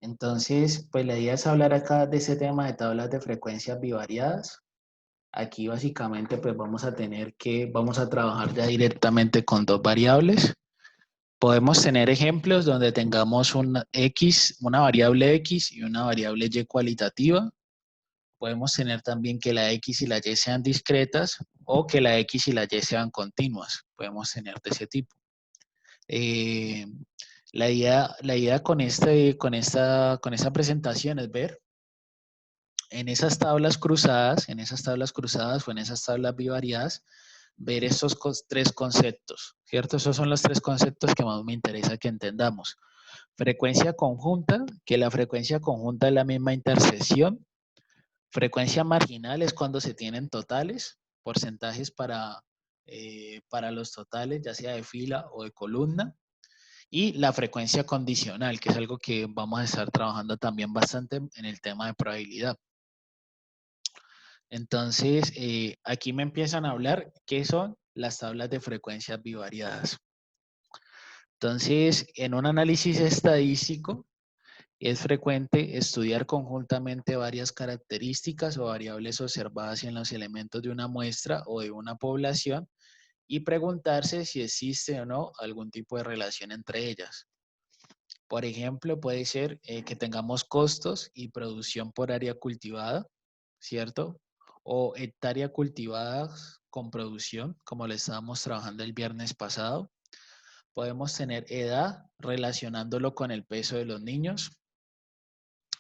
Entonces, pues la idea es hablar acá de ese tema de tablas de frecuencias bivariadas. Aquí básicamente pues vamos a trabajar ya directamente con dos variables. Podemos tener ejemplos donde tengamos una variable X y una variable Y cualitativa. Podemos tener también que la X y la Y sean discretas o que la X y la Y sean continuas. Podemos tener de ese tipo. La idea con esta presentación es ver en esas tablas cruzadas o en esas tablas bivariadas, ver estos tres conceptos, ¿cierto? Esos son los tres conceptos que más me interesa que entendamos. Frecuencia conjunta, que la frecuencia conjunta es la misma intersección. Frecuencia marginal es cuando se tienen totales, porcentajes para los totales, ya sea de fila o de columna. Y la frecuencia condicional, que es algo que vamos a estar trabajando también bastante en el tema de probabilidad. Entonces, aquí me empiezan a hablar qué son las tablas de frecuencias bivariadas. Entonces, en un análisis estadístico, es frecuente estudiar conjuntamente varias características o variables observadas en los elementos de una muestra o de una población y preguntarse si existe o no algún tipo de relación entre ellas. Por ejemplo, puede ser que tengamos costos y producción por área cultivada, ¿cierto? O hectárea cultivada con producción, como le estábamos trabajando el viernes pasado. Podemos tener edad relacionándolo con el peso de los niños.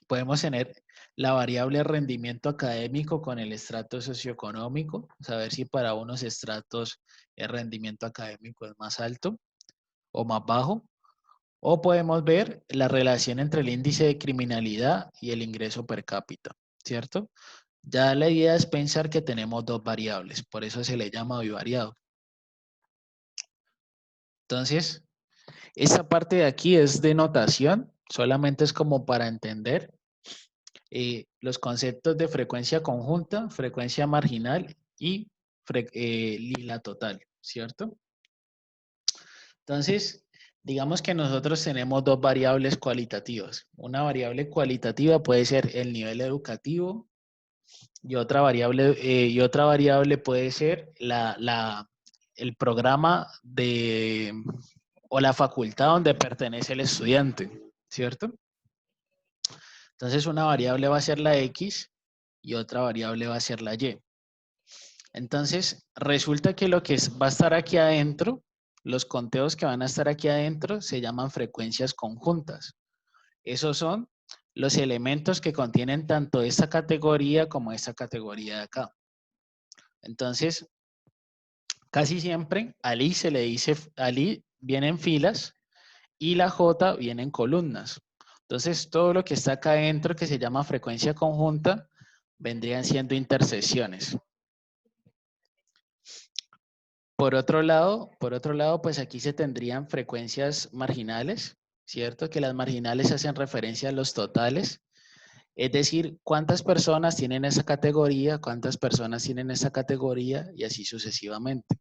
Podemos tener la variable rendimiento académico con el estrato socioeconómico, saber si para unos estratos el rendimiento académico es más alto o más bajo. O podemos ver la relación entre el índice de criminalidad y el ingreso per cápita, ¿cierto? Ya la idea es pensar que tenemos dos variables, por eso se le llama bivariado. Entonces, esta parte de aquí es de notación, solamente es como para entender los conceptos de frecuencia conjunta, frecuencia marginal y la total, ¿cierto? Entonces, digamos que nosotros tenemos dos variables cualitativas. Una variable cualitativa puede ser el nivel educativo y otra variable puede ser el programa o la facultad donde pertenece el estudiante, ¿cierto? Entonces, una variable va a ser la X y otra variable va a ser la Y. Entonces, resulta que lo que va a estar aquí adentro, los conteos que van a estar aquí adentro se llaman frecuencias conjuntas. Esos son los elementos que contienen tanto esta categoría como esta categoría de acá. Entonces, casi siempre al I se le dice, al I viene en filas y la J viene en columnas. Entonces, todo lo que está acá adentro que se llama frecuencia conjunta vendrían siendo intersecciones. Por otro lado, pues aquí se tendrían frecuencias marginales, ¿cierto? Que las marginales hacen referencia a los totales. Es decir, cuántas personas tienen esa categoría, cuántas personas tienen esa categoría y así sucesivamente.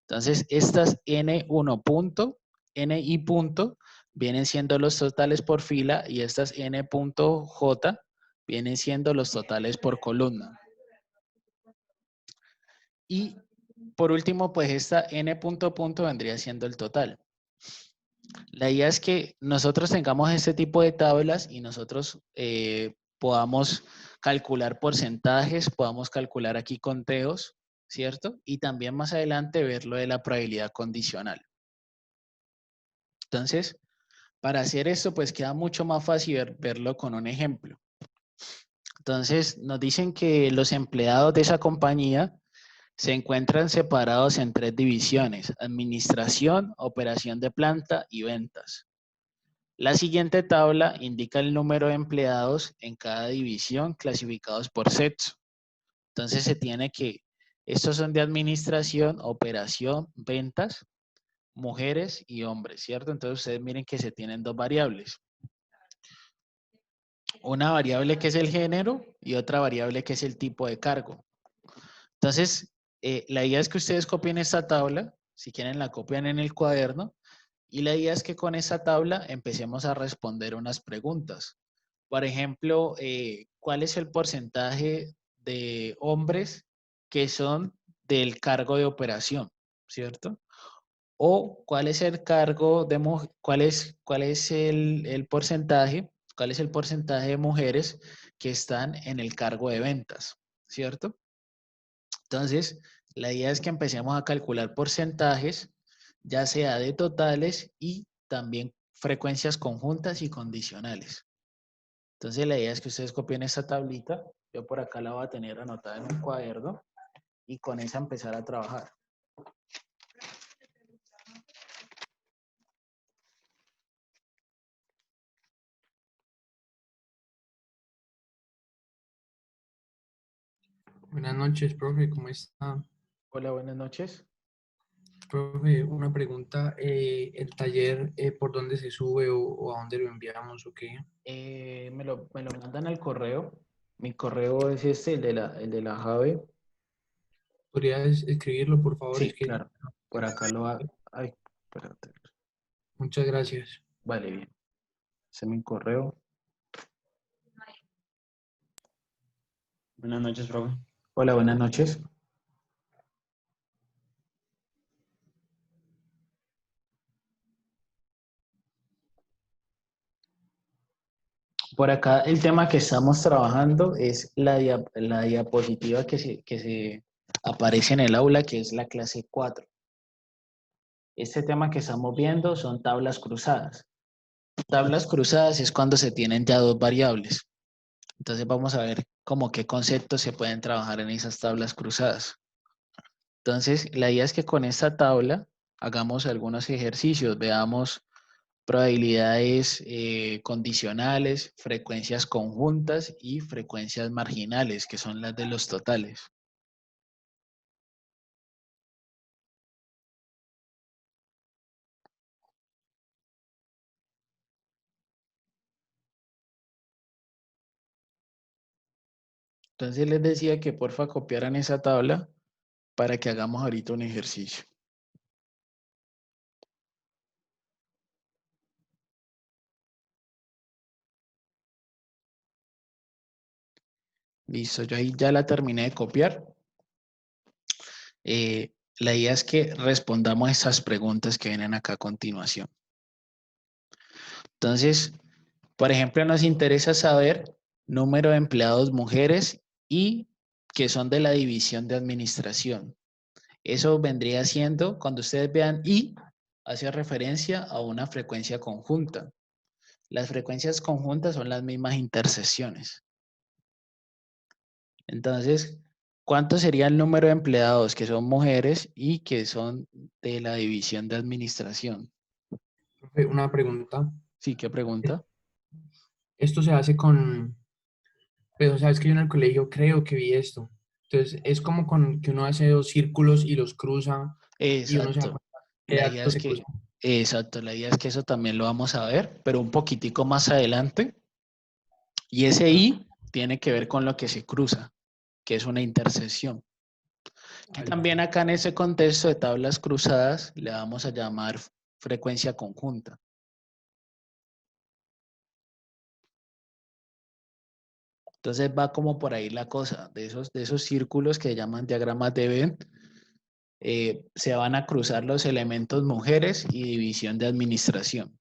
Entonces, estas N1 punto, NI punto, vienen siendo los totales por fila y estas N.J vienen siendo los totales por columna. Y por último, pues esta N punto vendría siendo el total. La idea es que nosotros tengamos este tipo de tablas y nosotros podamos calcular porcentajes, podamos calcular aquí conteos, ¿cierto? Y también más adelante ver lo de la probabilidad condicional. Entonces, para hacer esto, pues queda mucho más fácil verlo con un ejemplo. Entonces, nos dicen que los empleados de esa compañía se encuentran separados en tres divisiones: administración, operación de planta y ventas. La siguiente tabla indica el número de empleados en cada división clasificados por sexo. Entonces se tiene que, estos son de administración, operación, ventas, mujeres y hombres, ¿cierto? Entonces ustedes miren que se tienen dos variables. Una variable que es el género y otra variable que es el tipo de cargo. Entonces, La idea es que ustedes copien esta tabla, si quieren la copian en el cuaderno, y la idea es que con esta tabla empecemos a responder unas preguntas. Por ejemplo, ¿cuál es el porcentaje de hombres que son del cargo de operación? ¿Cierto? O cuál es el cargo de cuál es cuál es el porcentaje de mujeres que están en el cargo de ventas, ¿cierto? Entonces, la idea es que empecemos a calcular porcentajes, ya sea de totales y también frecuencias conjuntas y condicionales. Entonces, la idea es que ustedes copien esta tablita. Yo por acá la voy a tener anotada en un cuaderno y con esa empezar a trabajar. Buenas noches, profe, ¿cómo está? Hola, buenas noches. Profe, una pregunta, ¿el taller por dónde se sube o a dónde lo enviamos o qué? Me lo mandan al correo. Mi correo es este, el de la Jave. ¿Podrías escribirlo, por favor? Sí, Es que, claro. Por acá lo va. Ay, espérate. muchas gracias. Vale, bien. Ese es mi correo. Buenas noches, profe. Hola, buenas noches. Por acá el tema que estamos trabajando es la diapositiva que se aparece en el aula, que es la clase 4. Este tema que estamos viendo son tablas cruzadas. Tablas cruzadas es cuando se tienen ya dos variables. Entonces vamos a ver cómo qué conceptos se pueden trabajar en esas tablas cruzadas. Entonces, la idea es que con esta tabla hagamos algunos ejercicios, veamos probabilidades condicionales, frecuencias conjuntas y frecuencias marginales, que son las de los totales. Entonces les decía que porfa copiaran esa tabla para que hagamos ahorita un ejercicio. Listo, yo ahí ya la terminé de copiar. La idea es que respondamos esas preguntas que vienen acá a continuación. Entonces, por ejemplo, nos interesa saber número de empleados mujeres y que son de la división de administración. Eso vendría siendo, cuando ustedes vean I, hace referencia a una frecuencia conjunta. Las frecuencias conjuntas son las mismas intersecciones. Entonces, ¿cuánto sería el número de empleados que son mujeres y que son de la división de administración? Profe, una pregunta. Sí, ¿qué pregunta? Esto se hace con, pero sabes que yo en el colegio creo que vi esto. Entonces, es como con que uno hace dos círculos y los cruza y uno se da Exacto. cuenta qué La idea datos es se que, cruzan. exacto, la idea es que eso también lo vamos a ver, pero un poquitico más adelante. Y ese I tiene que ver con lo que se cruza, que es una intersección. Que Vale. también acá en ese contexto de tablas cruzadas le vamos a llamar frecuencia conjunta. Entonces va como por ahí la cosa, de esos círculos que llaman diagramas de Venn, se van a cruzar los elementos mujeres y división de administración.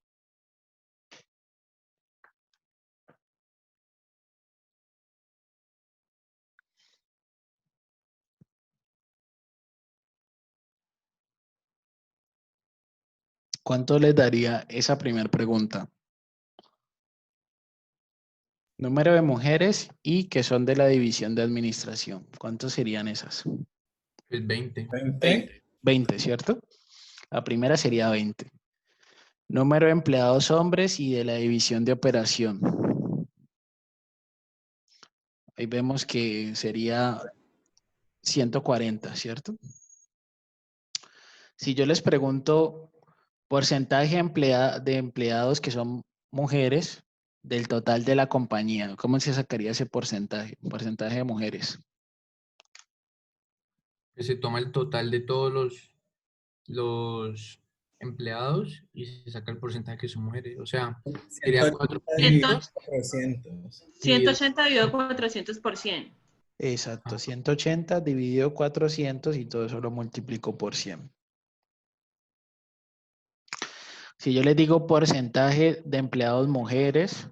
¿Cuánto les daría esa primera pregunta? Número de mujeres y que son de la división de administración. ¿Cuántos serían esas? Es 20. 20. 20, ¿cierto? La primera sería 20. Número de empleados hombres y de la división de operación. Ahí vemos que sería 140, ¿cierto? Si yo les pregunto porcentaje de empleados que son mujeres del total de la compañía, ¿cómo se sacaría ese porcentaje? Porcentaje de mujeres. Que se toma el total de todos los empleados y se saca el porcentaje que son mujeres. O sea, sería 180 dividido 400 400. 180 dividido 400%. Exacto, Ah, 180 dividido 400 y todo eso lo multiplico por 100. Si yo les digo porcentaje de empleados mujeres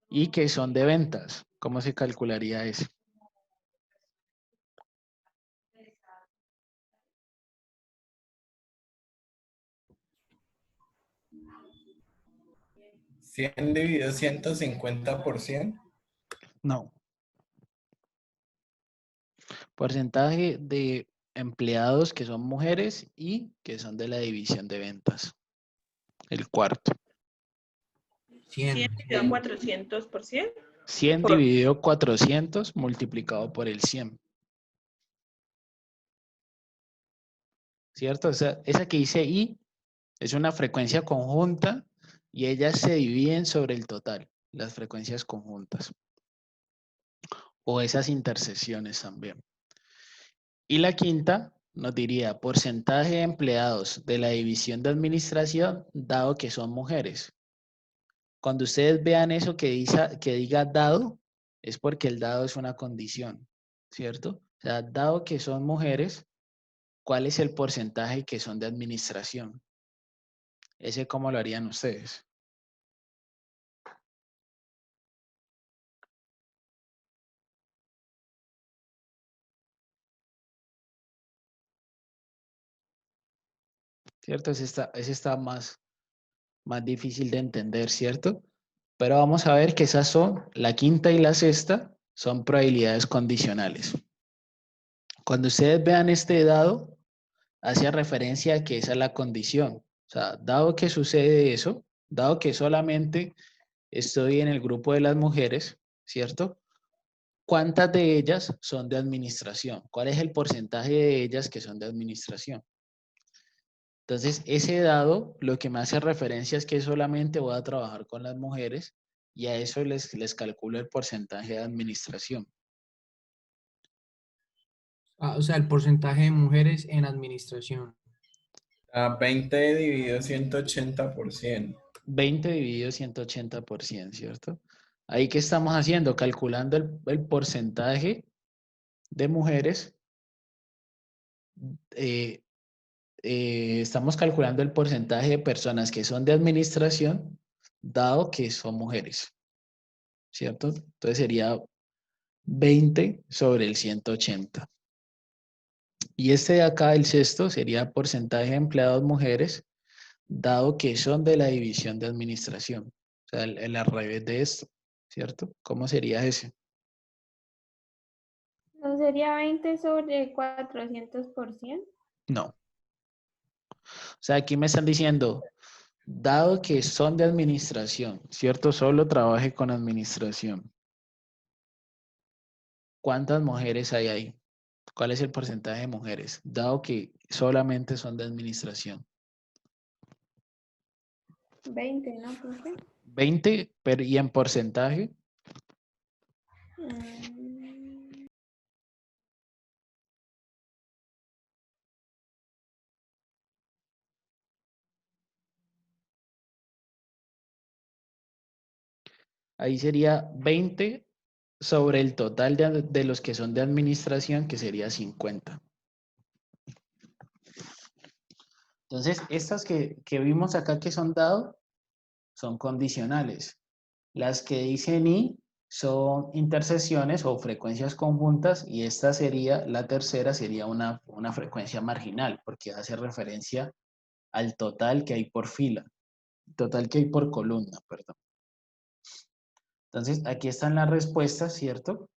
y que son de ventas, ¿cómo se calcularía eso? ¿100 dividido 150%? No. Porcentaje de empleados que son mujeres y que son de la división de ventas. El cuarto. 100 100. dividido 400%. 100 Por- dividido 400 multiplicado por el 100. ¿Cierto? O sea, esa que dice I es una frecuencia conjunta y ellas se dividen sobre el total, las frecuencias conjuntas. O esas intersecciones también. Y la quinta nos diría porcentaje de empleados de la división de administración dado que son mujeres. Cuando ustedes vean eso que diga dado, es porque el dado es una condición, ¿cierto? O sea, dado que son mujeres, ¿cuál es el porcentaje que son de administración? ¿Ese cómo lo harían ustedes? ¿Cierto? Ese está más difícil de entender, ¿cierto? Pero vamos a ver que esas son, la quinta y la sexta, son probabilidades condicionales. Cuando ustedes vean este dado, hace referencia a que esa es la condición. O sea, dado que sucede eso, dado que solamente estoy en el grupo de las mujeres, ¿cierto? ¿Cuántas de ellas son de administración? ¿Cuál es el porcentaje de ellas que son de administración? Entonces, ese dado lo que me hace referencia es que solamente voy a trabajar con las mujeres y a eso les calculo el porcentaje de administración. O sea, el porcentaje de mujeres en administración. 20 dividido 180%. 20 dividido 180%, ¿cierto? Ahí, ¿qué estamos haciendo? Calculando el porcentaje de mujeres. eh, estamos calculando el porcentaje de personas que son de administración, dado que son mujeres, ¿cierto? Entonces sería 20 sobre el 180. Y este de acá, el sexto, sería porcentaje de empleados mujeres, dado que son de la división de administración. O sea, el al revés de esto, ¿cierto? ¿Cómo sería ese? ¿No sería 20 sobre 400%? No. O sea, aquí me están diciendo, dado que son de administración, ¿cierto? Solo trabaje con administración. ¿Cuántas mujeres hay ahí? ¿Cuál es el porcentaje de mujeres? Dado que solamente son de administración. 20, ¿no, profe? 20, pero ¿y en porcentaje? Mm, Ahí sería 20 sobre el total de los que son de administración, que sería 50. Entonces, estas que vimos acá que son dados, son condicionales. Las que dicen I son intersecciones o frecuencias conjuntas y esta sería, la tercera sería una frecuencia marginal, porque hace referencia al total que hay por fila, total que hay por columna, perdón. Entonces, aquí están las respuestas, ¿cierto?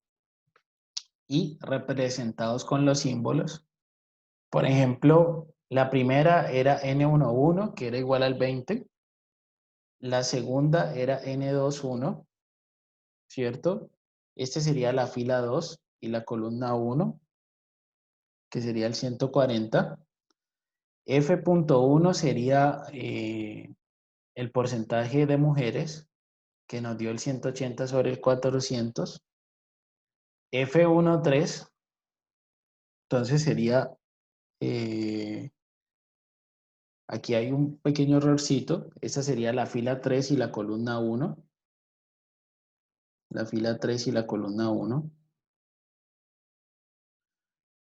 Y representados con los símbolos. Por ejemplo, la primera era N11, que era igual al 20. La segunda era N21, ¿cierto? Este sería la fila 2 y la columna 1, que sería el 140. F.1 sería el porcentaje de mujeres, que nos dio el 180 sobre el 400. F13, entonces sería aquí hay un pequeño errorcito. Esta sería la fila 3 y la columna 1. La fila 3 y la columna 1.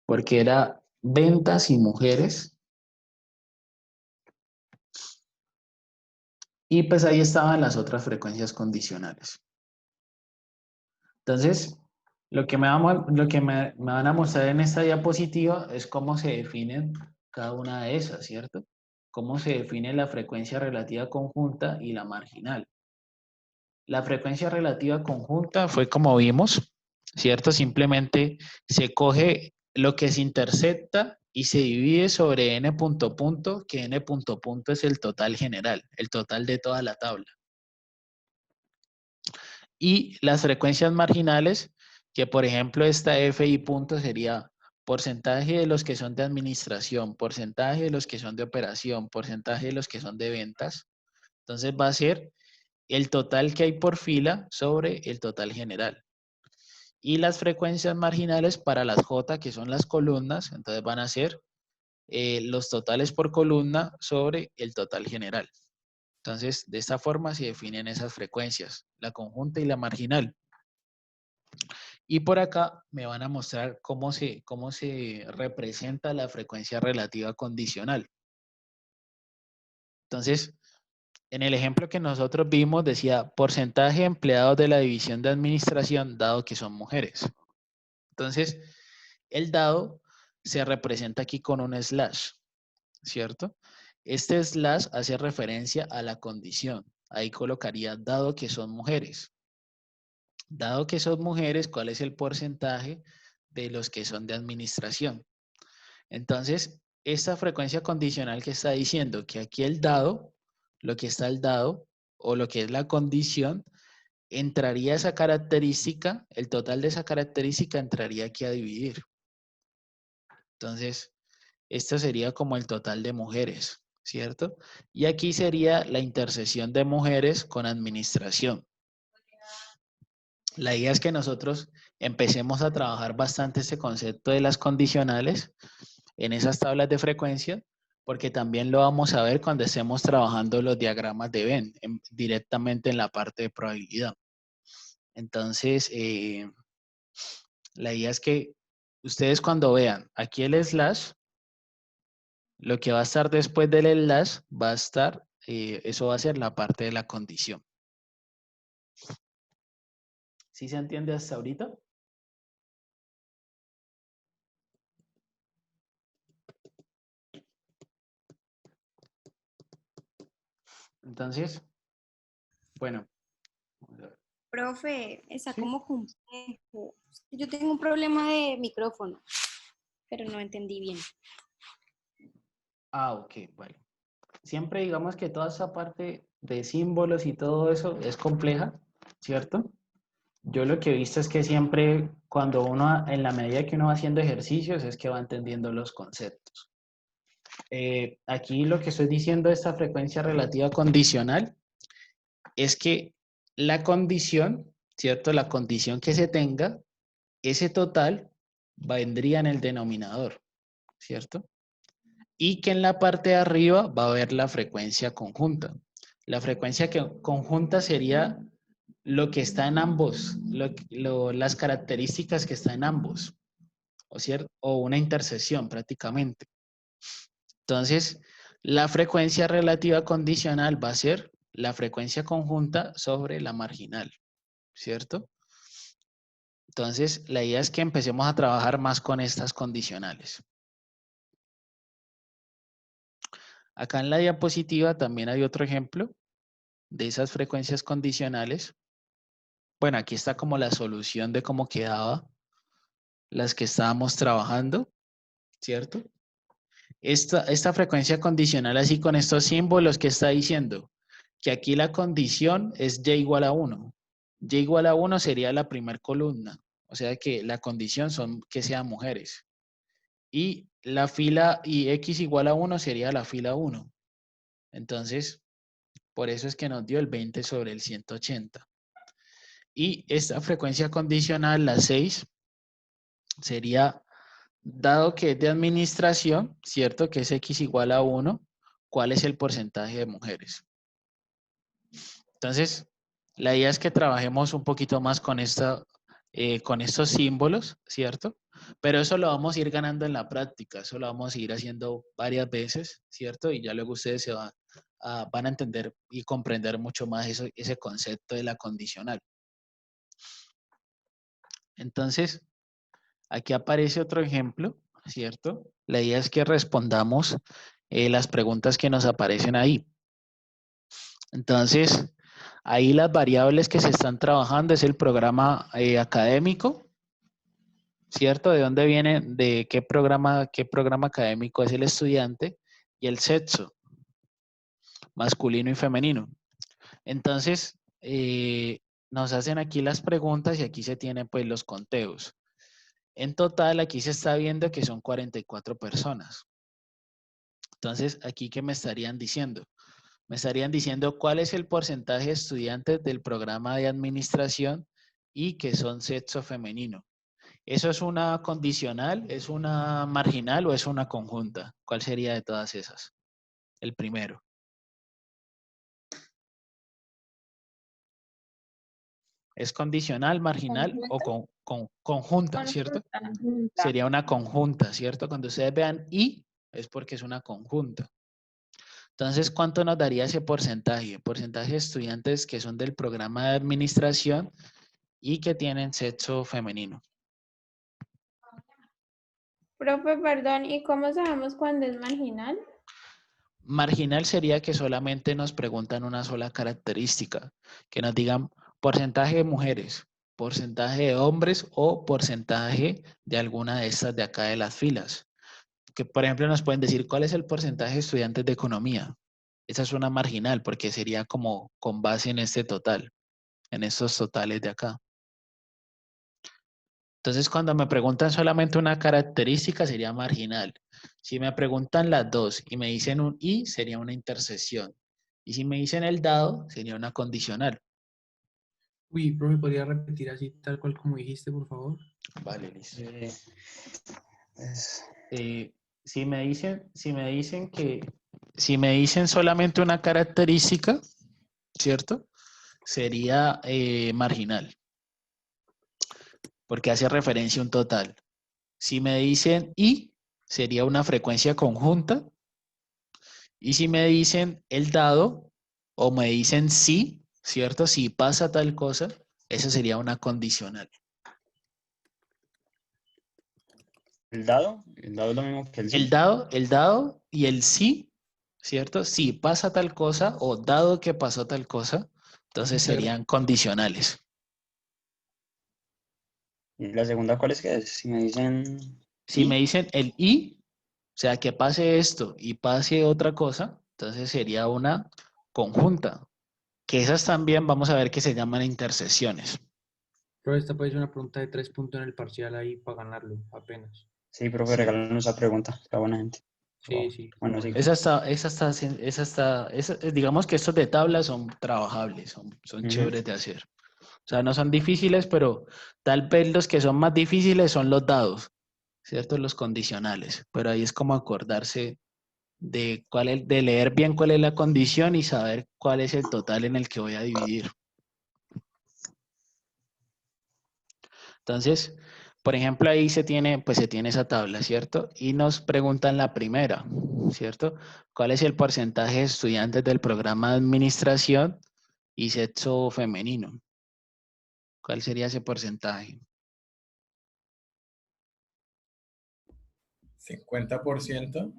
Porque era ventas y mujeres. Y pues ahí estaban las otras frecuencias condicionales. Entonces, lo que me van a mostrar en esta diapositiva es cómo se definen cada una de esas, ¿cierto? Cómo se define la frecuencia relativa conjunta y la marginal. La frecuencia relativa conjunta fue como vimos, ¿cierto? Simplemente se coge lo que se intercepta y se divide sobre n punto punto, que n punto punto es el total general, el total de toda la tabla. Y las frecuencias marginales, que por ejemplo esta FI punto sería porcentaje de los que son de administración, porcentaje de los que son de operación, porcentaje de los que son de ventas. Entonces va a ser el total que hay por fila sobre el total general. Y las frecuencias marginales para las J, que son las columnas, entonces van a ser los totales por columna sobre el total general. Entonces, de esta forma se definen esas frecuencias, la conjunta y la marginal. Y por acá me van a mostrar cómo se representa la frecuencia relativa condicional. Entonces, en el ejemplo que nosotros vimos decía porcentaje de empleados de la división de administración dado que son mujeres. Entonces, el dado se representa aquí con un slash, ¿cierto? Este slash hace referencia a la condición. Ahí colocaría dado que son mujeres. Dado que son mujeres, ¿cuál es el porcentaje de los que son de administración? Entonces, esta frecuencia condicional que está diciendo que aquí el dado, lo que está el dado, o lo que es la condición, entraría esa característica, el total de esa característica entraría aquí a dividir. Entonces, esto sería como el total de mujeres, ¿cierto? Y aquí sería la intersección de mujeres con administración. La idea es que nosotros empecemos a trabajar bastante este concepto de las condicionales en esas tablas de frecuencia, porque también lo vamos a ver cuando estemos trabajando los diagramas de Venn, directamente en la parte de probabilidad. Entonces, la idea es que ustedes cuando vean aquí el slash, lo que va a estar después del slash va a estar, eso va a ser la parte de la condición. ¿Sí se entiende hasta ahorita? Entonces, bueno. Profe, está Sí. como complejo. Yo tengo un problema de micrófono, pero no entendí bien. Ah, ok, vale. Siempre digamos que toda esa parte de símbolos y todo eso es compleja, ¿cierto? Yo lo que he visto es que siempre cuando uno, en la medida que uno va haciendo ejercicios, es que va entendiendo los conceptos. Aquí lo que estoy diciendo de esta frecuencia relativa condicional es que la condición, ¿cierto? La condición que se tenga, ese total vendría en el denominador, ¿cierto? Y que en la parte de arriba va a haber la frecuencia conjunta. La frecuencia conjunta sería lo que está en ambos, las características que están en ambos, o una intersección prácticamente. Entonces, la frecuencia relativa condicional va a ser la frecuencia conjunta sobre la marginal, ¿cierto? Entonces, la idea es que empecemos a trabajar más con estas condicionales. Acá en la diapositiva también hay otro ejemplo de esas frecuencias condicionales. Bueno, aquí está como la solución de cómo quedaba las que estábamos trabajando, ¿cierto? Esta frecuencia condicional así con estos símbolos que está diciendo que aquí la condición es y igual a 1. Y igual a 1 sería la primera columna, o sea que la condición son que sean mujeres. Y la fila y x igual a 1 sería la fila 1. Entonces, por eso es que nos dio el 20 sobre el 180. Y esta frecuencia condicional, la 6, sería dado que es de administración, ¿cierto? Que es X igual a 1, ¿cuál es el porcentaje de mujeres? Entonces, la idea es que trabajemos un poquito más con estos símbolos, ¿cierto? Pero eso lo vamos a ir ganando en la práctica, eso lo vamos a ir haciendo varias veces, ¿cierto? Y ya luego ustedes van a entender y comprender mucho más ese concepto de la condicional. Entonces, aquí aparece otro ejemplo, ¿cierto? La idea es que respondamos las preguntas que nos aparecen ahí. Entonces, ahí las variables que se están trabajando es el programa académico, ¿cierto? ¿De dónde viene? ¿De qué programa académico es el estudiante? Y el sexo, masculino y femenino. Entonces, nos hacen aquí las preguntas y aquí se tienen pues los conteos. En total, aquí se está viendo que son 44 personas. Entonces, aquí, ¿qué me estarían diciendo? Me estarían diciendo cuál es el porcentaje de estudiantes del programa de administración y que son sexo femenino. ¿Eso es una condicional, es una marginal o es una conjunta? ¿Cuál sería de todas esas? El primero. ¿Es condicional, marginal o conjunta, cierto? Sería una conjunta, ¿cierto? Cuando ustedes vean y, es porque es una conjunta. Entonces, ¿cuánto nos daría ese porcentaje? Porcentaje de estudiantes que son del programa de administración y que tienen sexo femenino. Profe, perdón, ¿y cómo sabemos cuándo es marginal? Marginal sería que solamente nos preguntan una sola característica, que nos digan porcentaje de mujeres, porcentaje de hombres o porcentaje de alguna de estas de acá de las filas. Que, por ejemplo, nos pueden decir cuál es el porcentaje de estudiantes de economía. Esa es una marginal porque sería como con base en este total, en estos totales de acá. Entonces, cuando me preguntan solamente una característica, sería marginal. Si me preguntan las dos y me dicen un y, sería una intersección. Y si me dicen el dado, sería una condicional. Uy, profe, ¿podría repetir así tal cual como dijiste, por favor? Vale, listo. Es- Si me dicen solamente una característica, ¿cierto? Sería marginal, porque hace referencia a un total. Si me dicen y, sería una frecuencia conjunta. Y si me dicen el dado o me dicen sí, ¿cierto? Si pasa tal cosa, eso sería una condicional. ¿El dado? ¿El dado es lo mismo que el sí? El dado y el sí, ¿cierto? Si pasa tal cosa o dado que pasó tal cosa, entonces Cierto. serían condicionales. ¿Y la segunda cuál es que es? Si me dicen Si me y, dicen el y, o sea, que pase esto y pase otra cosa, entonces sería una conjunta. Que esas también vamos a ver que se llaman intersecciones. Profe, esta puede ser una pregunta de 3 puntos en el parcial ahí para ganarlo, apenas. sí, profe, Sí. regálanos esa pregunta, la buena gente. Sí, sí. Bueno, sí. Digamos que estos de tabla son trabajables, son chéveres de hacer. O sea, no son difíciles, pero tal vez los que son más difíciles son los dados, ¿cierto? Los condicionales. Pero ahí es como acordarse de leer bien cuál es la condición y saber cuál es el total en el que voy a dividir. Entonces, por ejemplo, ahí se tiene esa tabla, ¿cierto? Y nos preguntan la primera, ¿cierto? ¿Cuál es el porcentaje de estudiantes del programa de administración y sexo femenino? ¿Cuál sería ese porcentaje? 50%.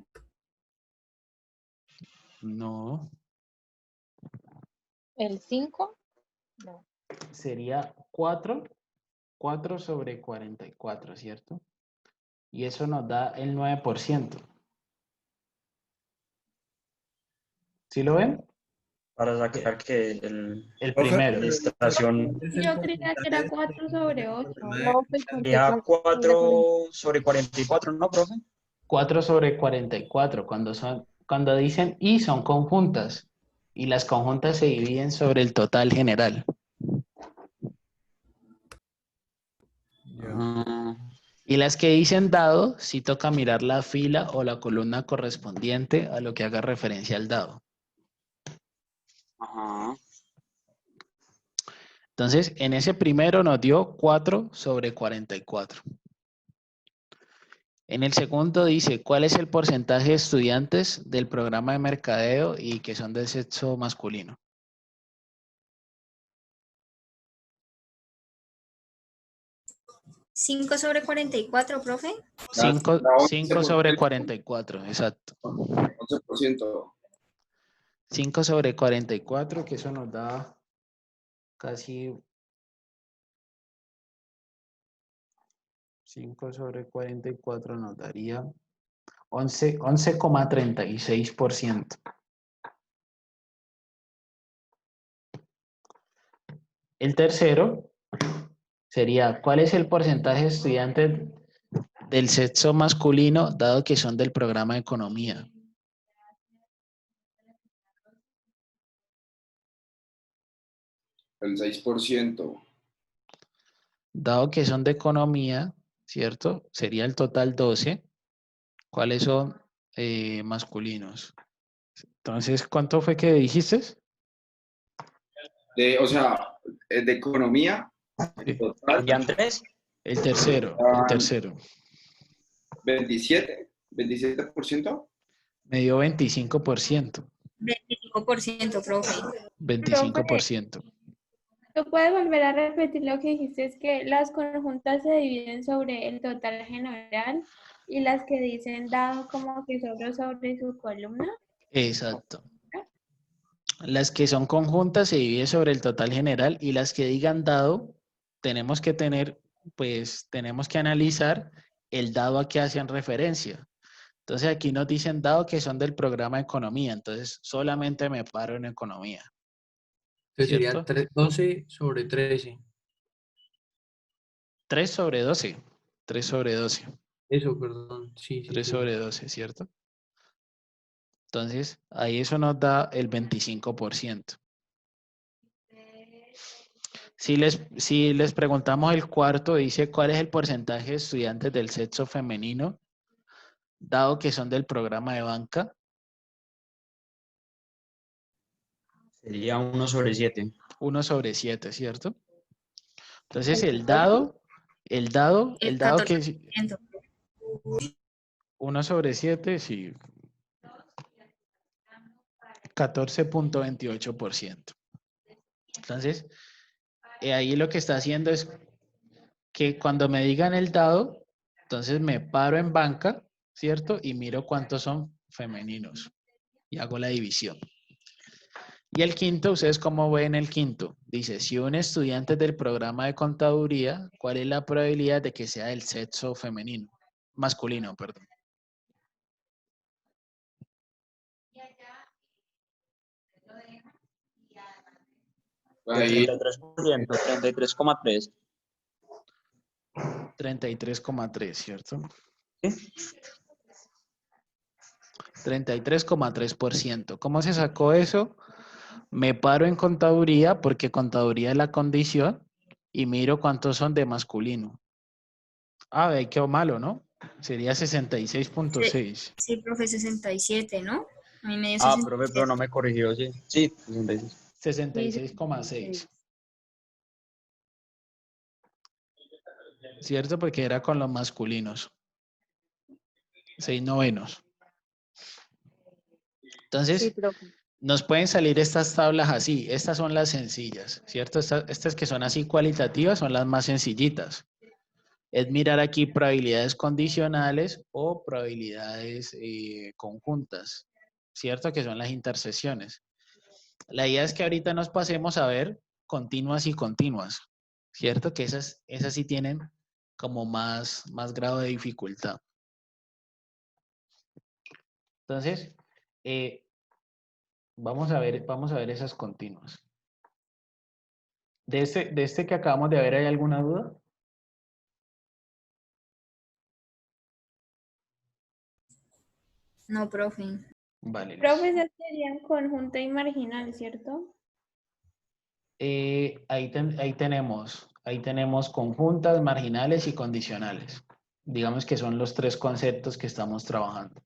No, ¿El 5? No. sería 4 sobre 44, ¿cierto? Y eso nos da el 9%. ¿Sí lo ven? Para sacar que El Profe, primero. administración ¿es el Yo creía que era porcentaje 4 sobre 8. No, pues sería 4 sobre 44, ¿no, profe? 4 sobre 44, cuando dicen y son conjuntas. Y las conjuntas se dividen sobre el total general. Ya. Ah, Y las que dicen dado, sí toca mirar la fila o la columna correspondiente a lo que haga referencia al dado. Ajá. Entonces, en ese primero nos dio 4 sobre 44. En el segundo dice, ¿cuál es el porcentaje de estudiantes del programa de mercadeo y que son del sexo masculino? ¿5 sobre 44, profe? 5 sobre 44, exacto. 11%. 5 sobre 44, que eso nos da casi 5 sobre 44 nos daría 11,36%. El tercero sería, ¿cuál es el porcentaje de estudiantes del sexo masculino dado que son del programa de economía? El 6%. Dado que son de economía, ¿cierto? Sería el total 12. ¿Cuáles son masculinos? Entonces, ¿cuánto fue que dijiste? O sea, de economía, Sí. total, ¿Ya tres? El tercero, el tercero. 27%. Me dio 25%. 25%, profe. 25%. ¿Tú puedes volver a repetir lo que dijiste? Es que las conjuntas se dividen sobre el total general y las que dicen dado como que sobre su columna. Exacto. Las que son conjuntas se divide sobre el total general y las que digan dado, tenemos que tener, pues tenemos que analizar el dado a que hacen referencia. Entonces aquí nos dicen dado que son del programa de economía, entonces solamente me paro en economía. Entonces ¿Cierto? sería 12 sobre 13. 3 sobre 12. 3 sobre 12. Eso, perdón. Sí, 3 sí. sobre 12, ¿cierto? Entonces, ahí eso nos da el 25%. Si les preguntamos el cuarto, dice cuál es el porcentaje de estudiantes del sexo femenino, dado que son del programa de banca. Sería 1 sobre 7. 1 sobre 7, ¿cierto? Entonces, el dado El que 14%. 1 sobre 7, sí. 14,28%. Entonces, ahí lo que está haciendo es que cuando me digan el dado, entonces me paro en banca, ¿cierto? Y miro cuántos son femeninos. Y hago la división. Y el quinto, ¿ustedes cómo ven el quinto? Dice, si un estudiante del programa de contaduría, ¿cuál es la probabilidad de que sea del sexo femenino? Masculino, perdón. Ahí, 33%, 33,3. 33,3, ¿cierto? ¿Sí? 33,3%. ¿Cómo se sacó eso? Me paro en contaduría porque contaduría es la condición y miro cuántos son de masculino. Ah, ahí quedó malo, ¿no? Sería 66,6. Sí, profe, 67, ¿no? A mí me dio Ah, profe, pero 67. no me corrigió, sí. Sí, 66. 66,6. ¿Cierto? Porque era con los masculinos. 6 novenos. Sí, Entonces, profe. nos pueden salir estas tablas así. Estas son las sencillas, ¿cierto? Estas que son así cualitativas son las más sencillitas. Es mirar aquí probabilidades condicionales o probabilidades conjuntas, ¿cierto? Que son las intersecciones. La idea es que ahorita nos pasemos a ver continuas y continuas, ¿cierto? Que esas sí tienen como más grado de dificultad. Entonces, vamos a ver esas continuas. ¿De este que acabamos de ver hay alguna duda? No, profe. Vale. Profe, esas serían conjunta y marginal, ¿cierto? Ahí tenemos conjuntas, marginales y condicionales. Digamos que son los tres conceptos que estamos trabajando.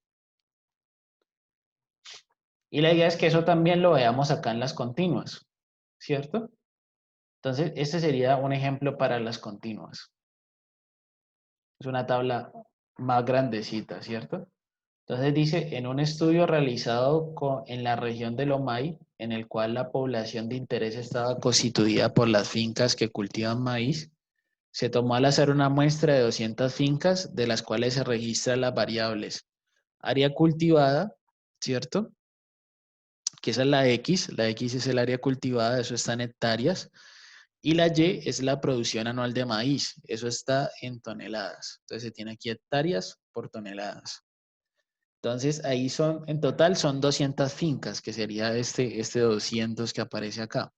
Y la idea es que eso también lo veamos acá en las continuas, ¿cierto? Entonces, este sería un ejemplo para las continuas. Es una tabla más grandecita, ¿cierto? Entonces dice, en un estudio realizado en la región de Lomay, en el cual la población de interés estaba constituida por las fincas que cultivan maíz, se tomó al azar una muestra de 200 fincas, de las cuales se registran las variables área cultivada, ¿cierto? Que esa es la X es el área cultivada, eso está en hectáreas, y la Y es la producción anual de maíz, eso está en toneladas. Entonces se tiene aquí hectáreas por toneladas. Entonces ahí son, en total son 200 fincas, que sería este 200 que aparece acá.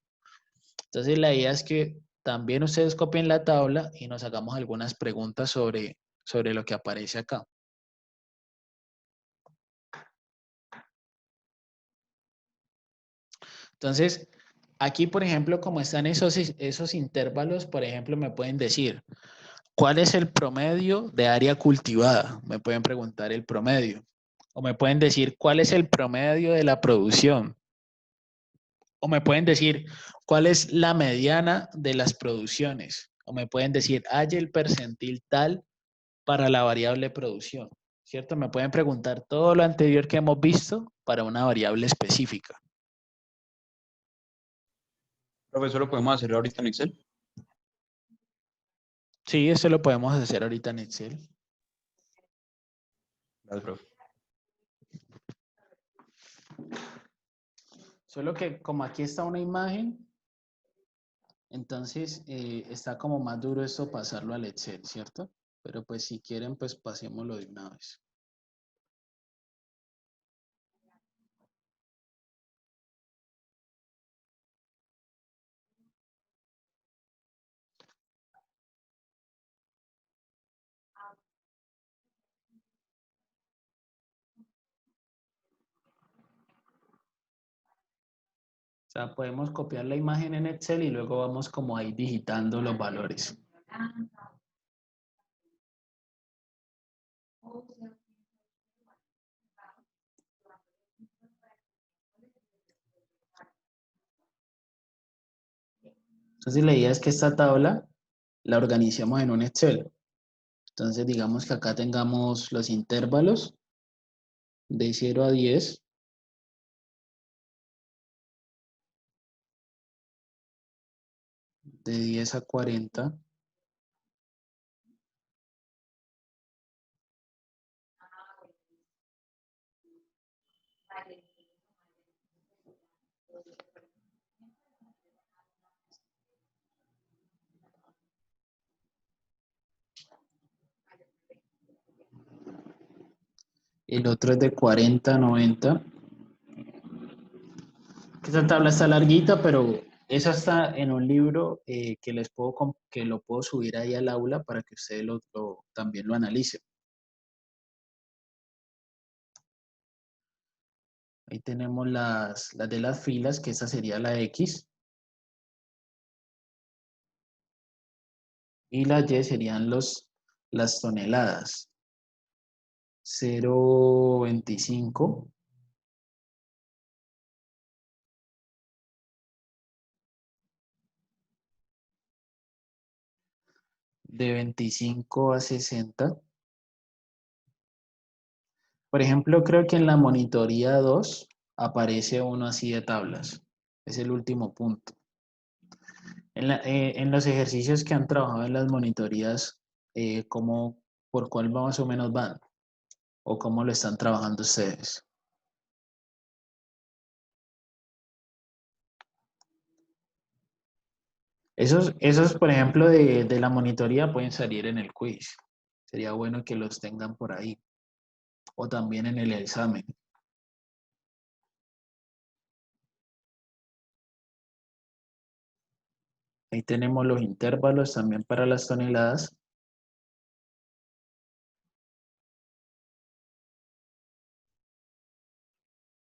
Entonces la idea es que también ustedes copien la tabla y nos hagamos algunas preguntas sobre lo que aparece acá. Entonces, aquí, por ejemplo, como están esos intervalos, por ejemplo, me pueden decir, ¿cuál es el promedio de área cultivada? Me pueden preguntar el promedio. O me pueden decir, ¿cuál es el promedio de la producción? O me pueden decir, ¿cuál es la mediana de las producciones? O me pueden decir, hay el percentil tal para la variable producción, ¿cierto? Me pueden preguntar todo lo anterior que hemos visto para una variable específica. Profesor, ¿lo podemos hacer ahorita en Excel? Sí, esto lo podemos hacer ahorita en Excel. Gracias, profe. Solo que como aquí está una imagen, entonces está como más duro esto pasarlo al Excel, ¿cierto? Pero pues si quieren, pues pasémoslo de una vez. O sea, podemos copiar la imagen en Excel y luego vamos como ahí digitando los valores. Entonces la idea es que esta tabla la organicemos en un Excel. Entonces digamos que acá tengamos los intervalos de 0 a 10. De 10 a 40. El otro es de 40 a 90. Esta tabla está larguita, pero esa está en un libro que lo puedo subir ahí al aula para que ustedes también lo analicen. Ahí tenemos las de las filas, que esa sería la X. Y la Y serían las toneladas. 0,25. De 25 a 60. Por ejemplo, creo que en la monitoría 2 aparece uno así de tablas. Es el último punto. En los ejercicios que han trabajado en las monitorías, ¿por cuál más o menos van? ¿O cómo lo están trabajando ustedes? Esos, por ejemplo, de la monitoría pueden salir en el quiz. Sería bueno que los tengan por ahí. O también en el examen. Ahí tenemos los intervalos también para las toneladas.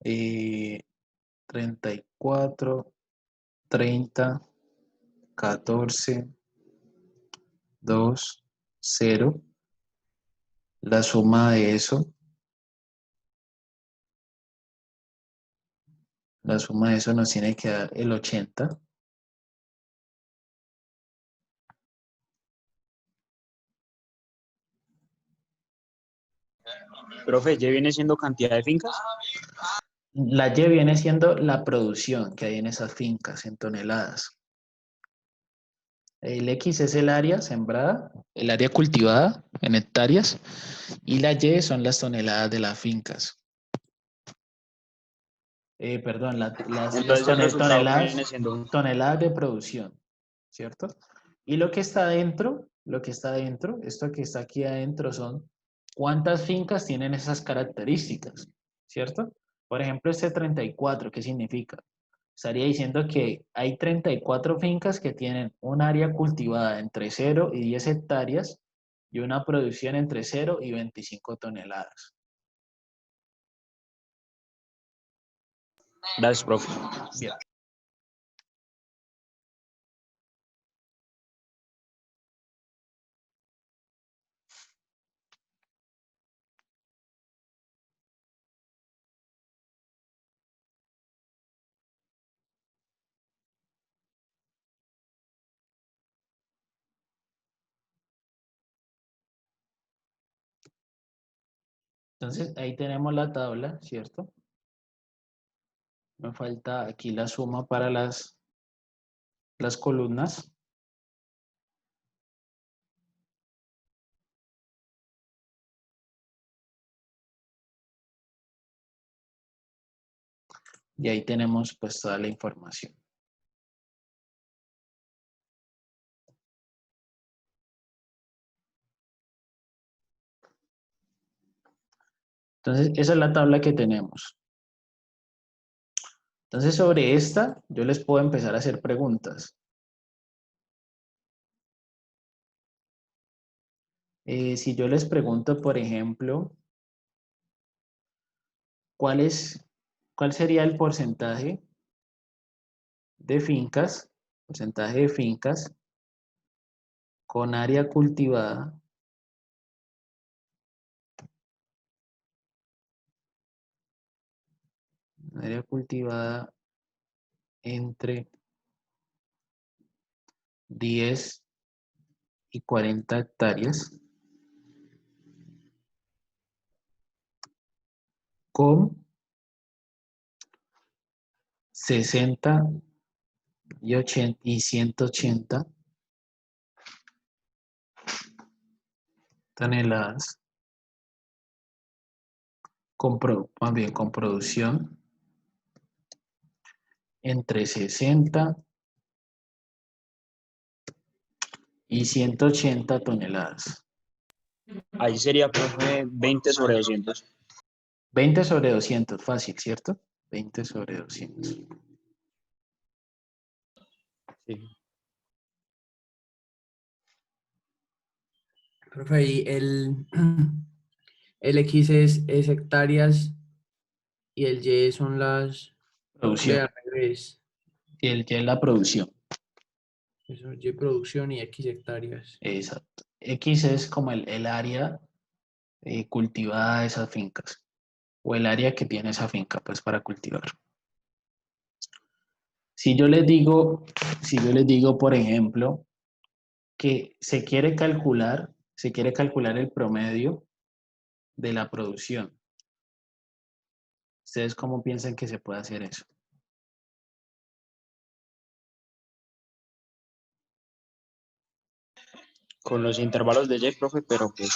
Eh, 34, 30, 14, 2, 0. La suma de eso. La suma de eso nos tiene que dar el 80. Profe, ¿Y viene siendo cantidad de fincas? La Y viene siendo la producción que hay en esas fincas en toneladas. El X es el área sembrada, el área cultivada en hectáreas, y la Y son las toneladas de las fincas. Perdón, las Entonces el resultado toneladas, viene siendo toneladas de producción, ¿cierto? Y lo que está dentro, esto que está aquí adentro son cuántas fincas tienen esas características, ¿cierto? Por ejemplo, este 34, ¿qué significa? Estaría diciendo que hay 34 fincas que tienen un área cultivada entre 0 y 10 hectáreas y una producción entre 0 y 25 toneladas. Gracias, profe. Bien. Entonces, ahí tenemos la tabla, ¿cierto? Me falta aquí la suma para las columnas. Y ahí tenemos pues toda la información. Entonces, esa es la tabla que tenemos. Entonces, sobre esta, yo les puedo empezar a hacer preguntas. Si yo les pregunto, por ejemplo, ¿cuál sería el porcentaje de fincas, con área cultivada entre 10 y 40 hectáreas con 60 y 180 toneladas más bien con producción entre 60 y 180 toneladas. Ahí sería, profe, 20 sobre 200. 20 sobre 200, fácil, ¿cierto? 20 sobre 200. Sí. Profe, ahí el X es hectáreas y el Y son las... Producción. Al revés. Y el Y es la producción. Eso, Y producción y X hectáreas. Exacto. X es como el área cultivada de esas fincas. O el área que tiene esa finca, pues, para cultivar. Si yo les digo, por ejemplo, que se quiere calcular el promedio de la producción. ¿Ustedes cómo piensan que se puede hacer eso? Con los intervalos de Y, profe, pero pues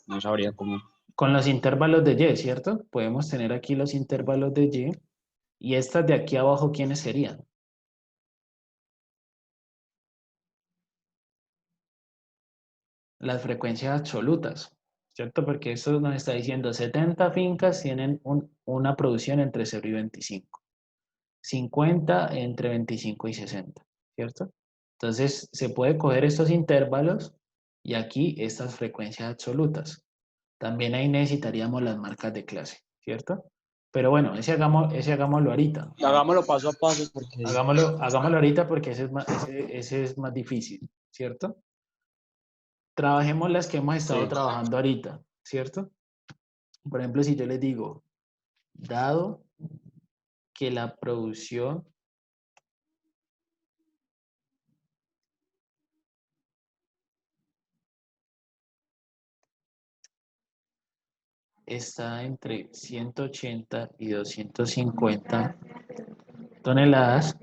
no sabría cómo. Con los intervalos de Y, ¿cierto? Podemos tener aquí los intervalos de Y. Y estas de aquí abajo, ¿quiénes serían? Las frecuencias absolutas, ¿cierto? Porque esto nos está diciendo 70 fincas tienen una producción entre 0 y 25. 50 entre 25 y 60, ¿cierto? Entonces, se puede coger estos intervalos y aquí estas frecuencias absolutas. También ahí necesitaríamos las marcas de clase, ¿cierto? Pero bueno, ese hagámoslo ahorita. Hagámoslo paso a paso porque... Hagámoslo ahorita porque ese es más difícil, ¿cierto? Trabajemos las que hemos estado Sí. trabajando ahorita. ¿cierto? Por ejemplo, si yo les digo, dado que la producción está entre 180 y 250 toneladas,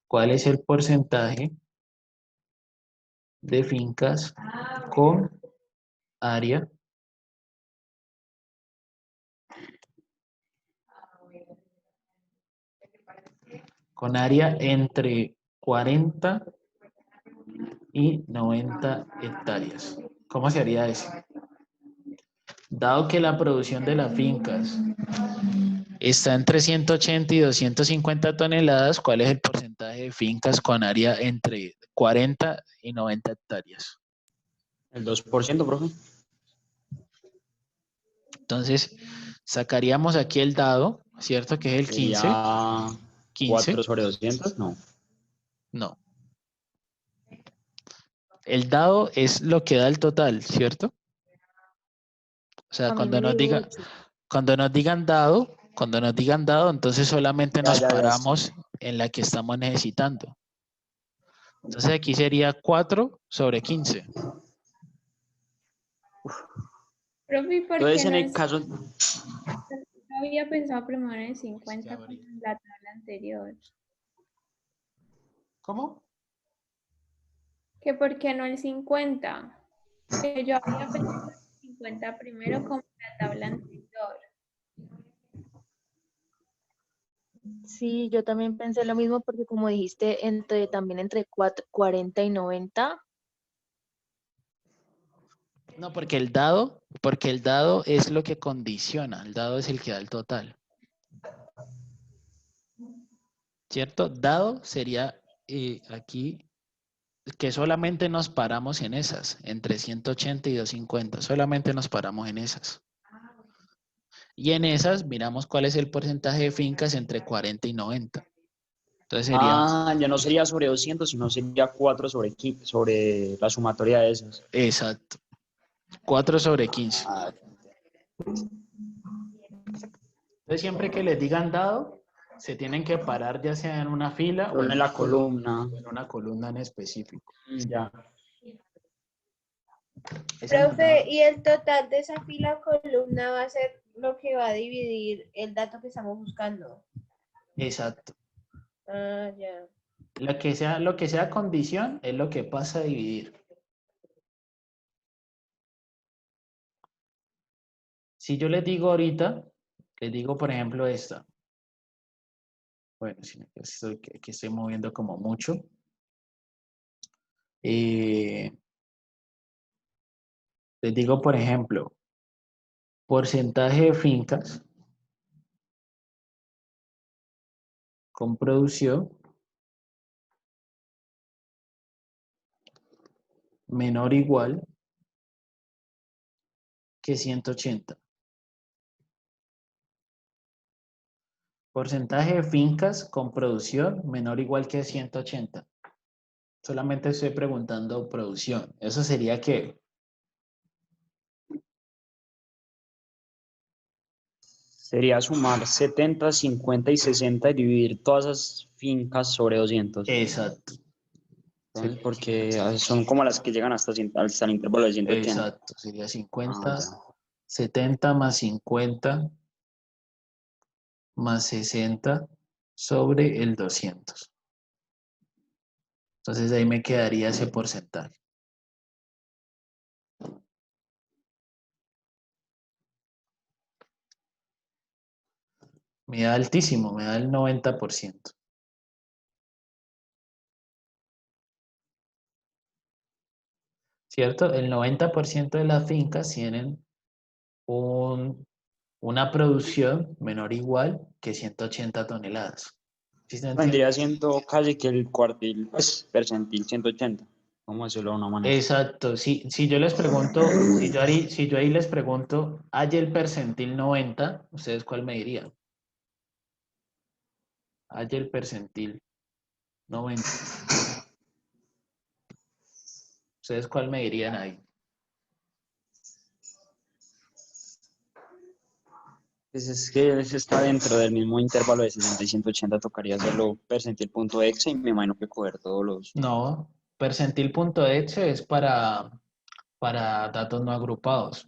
¿cuál es el porcentaje de fincas con área entre 40 y 90 hectáreas? ¿Cómo se haría eso? Dado que la producción de las fincas está entre 180 y 250 toneladas, ¿cuál es el porcentaje de fincas con área entre 40 y 90 hectáreas? El 2%, profe. Entonces, sacaríamos aquí el dado, ¿cierto? Que es el 15. Sería 15. 4 sobre 200, no. No. El dado es lo que da el total, ¿cierto? O sea, A mí cuando me nos dio digan, 8. cuando nos digan dado, entonces solamente nos Ya, paramos en la que estamos necesitando. Entonces aquí sería 4 sobre 15. Profe, ¿y por Entonces, qué en no el caso, no había pensado primero en el 50 Ya, como ahorita. en la tabla anterior? ¿Cómo? ¿Que por qué no el 50? Que yo había pensado el 50 primero como en la tabla anterior. Sí, yo también pensé lo mismo porque como dijiste, también entre 40 y 90. No, porque el dado es lo que condiciona, el dado es el que da el total. ¿Cierto? Dado sería aquí que solamente nos paramos en esas, entre 180 y 250, solamente nos paramos en esas. Y en esas miramos cuál es el porcentaje de fincas entre 40 y 90. Entonces sería, ya no sería sobre 200, sino sería 4 sobre la sumatoria de esas. exacto, 4 sobre 15. Ah, Entonces siempre que les digan dado, se tienen que parar ya sea en una fila o solo en la columna. en una columna en específico. Ya. Esa nos da- Profe, ¿y el total de esa fila o columna va a ser lo que va a dividir el dato que estamos buscando? Exacto. Ah, ya. Lo que sea condición es lo que pasa a dividir. Si yo les digo ahorita, les digo por ejemplo esta. Bueno, si que estoy moviendo como mucho. Les digo por ejemplo, porcentaje de fincas con producción menor o igual que 180. Porcentaje de fincas con producción menor o igual que 180. Solamente estoy preguntando producción. Eso sería que Sería sumar 70, 50 y 60 y dividir todas esas fincas sobre 200. exacto. Entonces, porque son como las que llegan hasta el intervalo de 180. Exacto. Sería 50, Ya. 70 más 50 más 60 sobre el 200. Entonces ahí me quedaría ese porcentaje. Me da altísimo, me da el 90%. ¿Cierto? El 90% de las fincas tienen una producción menor o igual que 180 toneladas. ¿Sí se entiende? Vendría siendo casi que el cuartil, pues, percentil 180. ¿Cómo decirlo de una manera? Exacto. Si yo les pregunto, si yo ahí les pregunto, ¿hay el percentil 90? ¿Ustedes cuál me dirían? ¿Hay el percentil 90? ¿Ustedes cuál me dirían ahí? Pues es que ese está dentro del mismo intervalo de 60 y 180, tocaría hacerlo percentil punto exe y me imagino que coger todos los... No, percentil.exe es para datos no agrupados.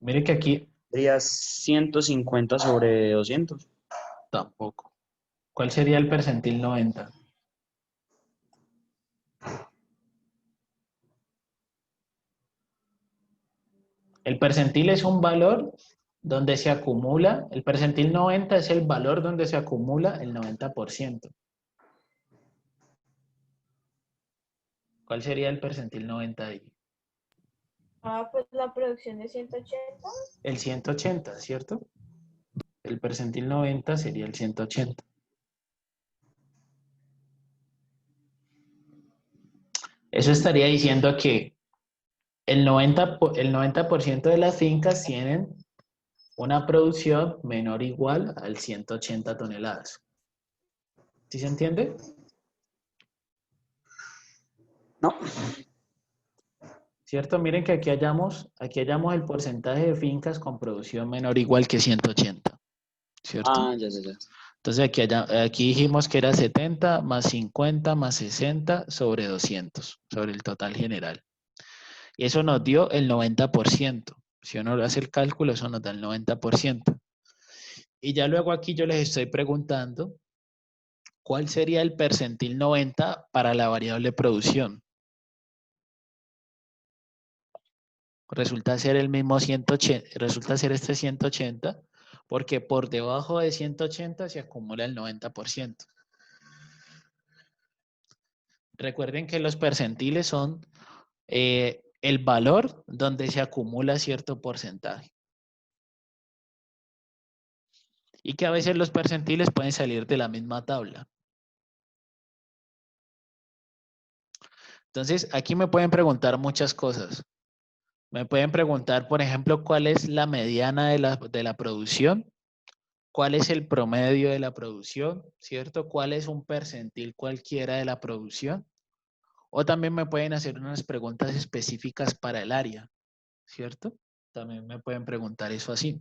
Mire que aquí Sería 150 sobre 200. tampoco. ¿Cuál sería el percentil 90? El percentil es un valor donde se acumula, el percentil 90 es el valor donde se acumula el 90%. ¿Cuál sería el percentil 90 ahí? Ah, pues la producción de 180. El 180, ¿cierto? El percentil 90 sería el 180. Eso estaría diciendo que el 90% de las fincas tienen una producción menor o igual al 180 toneladas. ¿Sí se entiende? No. ¿Cierto? Miren que aquí hallamos el porcentaje de fincas con producción menor o igual que 180. ¿Cierto? Ah, ya. Entonces aquí dijimos que era 70 más 50 más 60 sobre 200, sobre el total general. Y eso nos dio el 90%. Si uno hace el cálculo, eso nos da el 90%. Y ya luego aquí yo les estoy preguntando cuál sería el percentil 90 para la variable producción. Resulta ser el mismo 180, resulta ser este 180, porque por debajo de 180 se acumula el 90%. Recuerden que los percentiles son el valor donde se acumula cierto porcentaje. Y que a veces los percentiles pueden salir de la misma tabla. Entonces, aquí me pueden preguntar muchas cosas. Me pueden preguntar, por ejemplo, cuál es la mediana de la producción, cuál es el promedio de la producción, ¿cierto? ¿Cuál es un percentil cualquiera de la producción? O también me pueden hacer unas preguntas específicas para el área, ¿cierto? También me pueden preguntar eso así.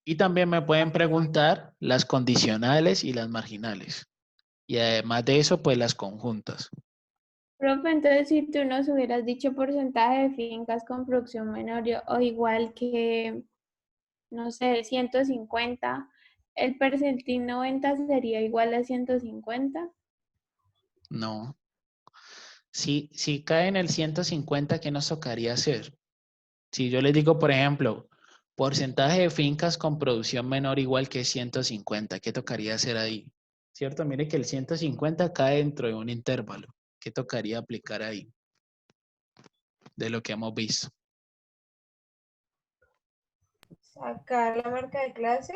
Y también me pueden preguntar las condicionales y las marginales. Y además de eso, pues las conjuntas. Profe, entonces si tú nos hubieras dicho porcentaje de fincas con producción menor o igual que, no sé, 150, ¿el percentil 90 sería igual a 150? No. Si cae en el 150, ¿qué nos tocaría hacer? Si yo les digo, por ejemplo, porcentaje de fincas con producción menor o igual que 150, ¿qué tocaría hacer ahí? ¿Cierto? Mire que el 150 cae dentro de un intervalo. ¿Qué tocaría aplicar ahí? De lo que hemos visto. Sacar la marca de clase.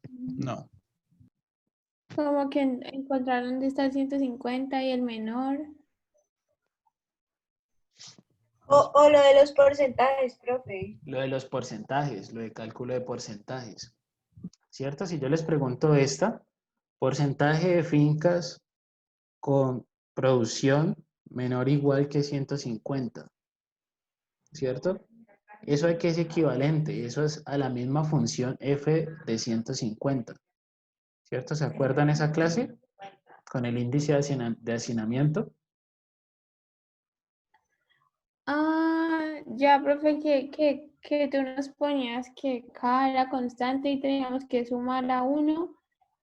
No. Como que encontrar dónde está el 150 y el menor. O lo de los porcentajes, profe. Lo de los porcentajes, lo de cálculo de porcentajes. ¿Cierto? Si yo les pregunto porcentaje de fincas con producción menor o igual que 150. ¿Cierto? Eso hay que es equivalente, eso es a la misma función f de 150. ¿Cierto? ¿Se acuerdan esa clase? Con el índice de hacinamiento. Ah, ya, profe, que tú nos ponías que K era constante y teníamos que sumar a uno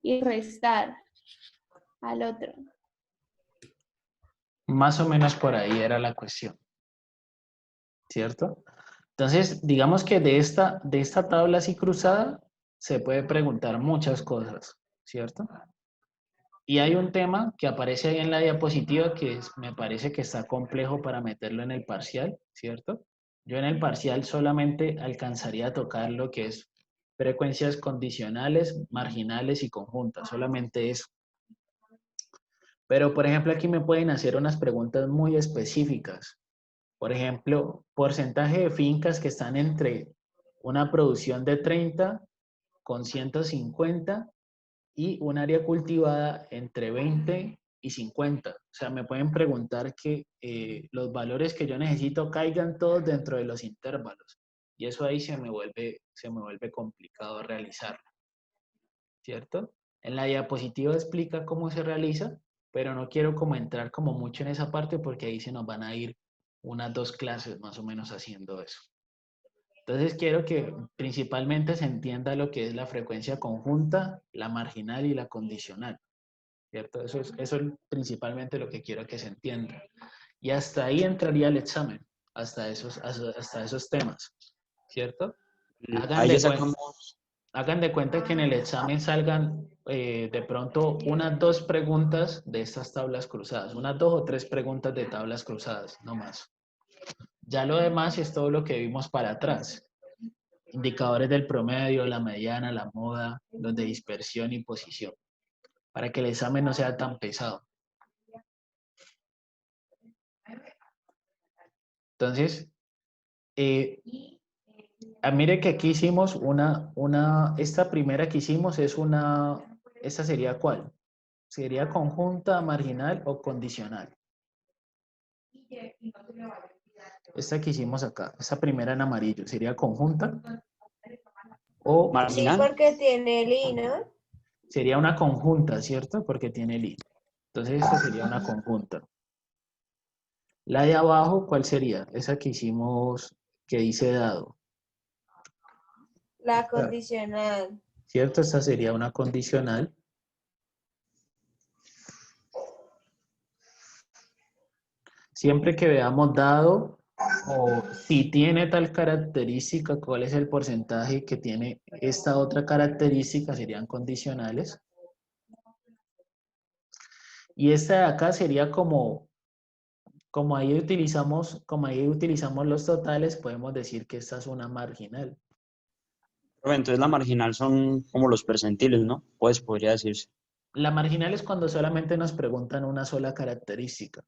y restar al otro. Más o menos por ahí era la cuestión. ¿Cierto? Entonces, digamos que de esta tabla así cruzada se puede preguntar muchas cosas, ¿cierto? Y hay un tema que aparece ahí en la diapositiva que me parece que está complejo para meterlo en el parcial, ¿cierto? Yo en el parcial solamente alcanzaría a tocar lo que es frecuencias condicionales, marginales y conjuntas, solamente eso. Pero, por ejemplo, aquí me pueden hacer unas preguntas muy específicas. Por ejemplo, porcentaje de fincas que están entre una producción de 30 con 150 y un área cultivada entre 20 y 50. sea, me pueden preguntar que los valores que yo necesito caigan todos dentro de los intervalos. Y eso ahí se me vuelve complicado realizarlo, ¿cierto? En la diapositiva explica cómo se realiza, pero no quiero como entrar como mucho en esa parte porque ahí se nos van a ir unas 2 clases más o menos haciendo eso. Entonces quiero que principalmente se entienda lo que es la frecuencia conjunta, la marginal y la condicional, ¿cierto? Eso es principalmente lo que quiero que se entienda. Y hasta ahí entraría el examen, hasta esos temas, ¿cierto? Ahí ya sacamos. Hagan de cuenta que en el examen salgan de pronto unas 2 preguntas de estas tablas cruzadas, unas 2 o 3 preguntas de tablas cruzadas, no más. Ya lo demás es todo lo que vimos para atrás. Indicadores del promedio, la mediana, la moda, los de dispersión y posición, para que el examen no sea tan pesado. Entonces, mire que aquí hicimos esta primera que hicimos es ¿esta sería cuál? ¿Sería conjunta, marginal o condicional? Esta que hicimos acá, esta primera en amarillo, ¿sería conjunta? ¿O Sí, Marginal. porque tiene el I, ¿no? sería una conjunta, ¿cierto? Porque tiene el I. Entonces esta sería una conjunta. La de abajo, ¿cuál sería? Esa que hicimos, que dice dado. La condicional. ¿Cierto? Esta sería una condicional. Siempre que veamos dado o si tiene tal característica, cuál es el porcentaje que tiene esta otra característica, serían condicionales. Y esta de acá sería como ahí utilizamos los totales, podemos decir que esta es una marginal. Entonces la marginal son como los percentiles, ¿no? Pues podría decirse. La marginal es cuando solamente nos preguntan una sola característica.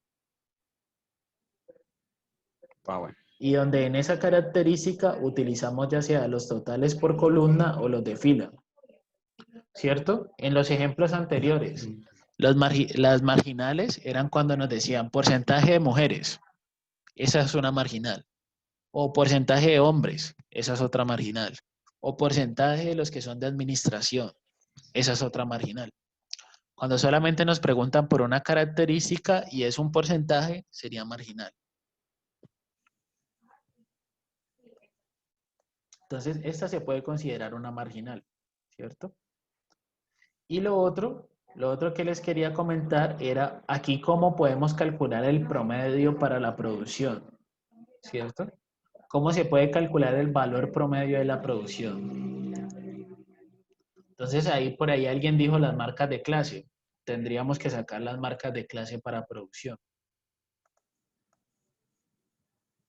Ah, bueno. Y donde en esa característica utilizamos ya sea los totales por columna o los de fila. ¿Cierto? En los ejemplos anteriores, las marginales eran cuando nos decían porcentaje de mujeres. Esa es una marginal. O porcentaje de hombres. Esa es otra marginal. O porcentaje de los que son de administración. Esa es otra marginal. Cuando solamente nos preguntan por una característica y es un porcentaje, sería marginal. Entonces, esta se puede considerar una marginal, ¿cierto? Y lo otro que les quería comentar era aquí cómo podemos calcular el promedio para la producción, ¿cierto? ¿Cómo se puede calcular el valor promedio de la producción? Entonces, por ahí alguien dijo las marcas de clase. Tendríamos que sacar las marcas de clase para producción.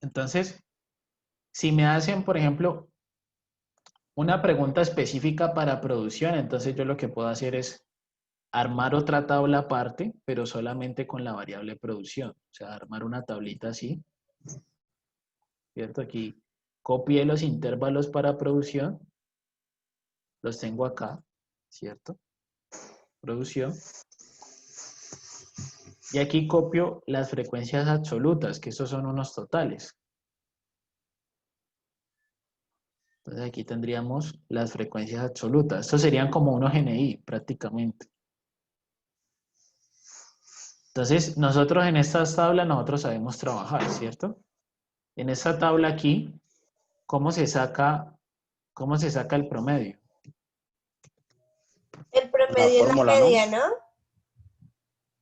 Entonces, si me hacen, por ejemplo, una pregunta específica para producción, entonces yo lo que puedo hacer es armar otra tabla aparte, pero solamente con la variable producción. O sea, armar una tablita así. ¿Cierto? Aquí copié los intervalos para producción. Los tengo acá, ¿cierto? Producción. Y aquí copio las frecuencias absolutas, que estos son unos totales. Entonces aquí tendríamos las frecuencias absolutas. Estos serían como unos GNI prácticamente. Entonces nosotros en estas tablas nosotros sabemos trabajar, ¿cierto? En esta tabla aquí, ¿cómo se saca el promedio? El promedio es la media, ¿no?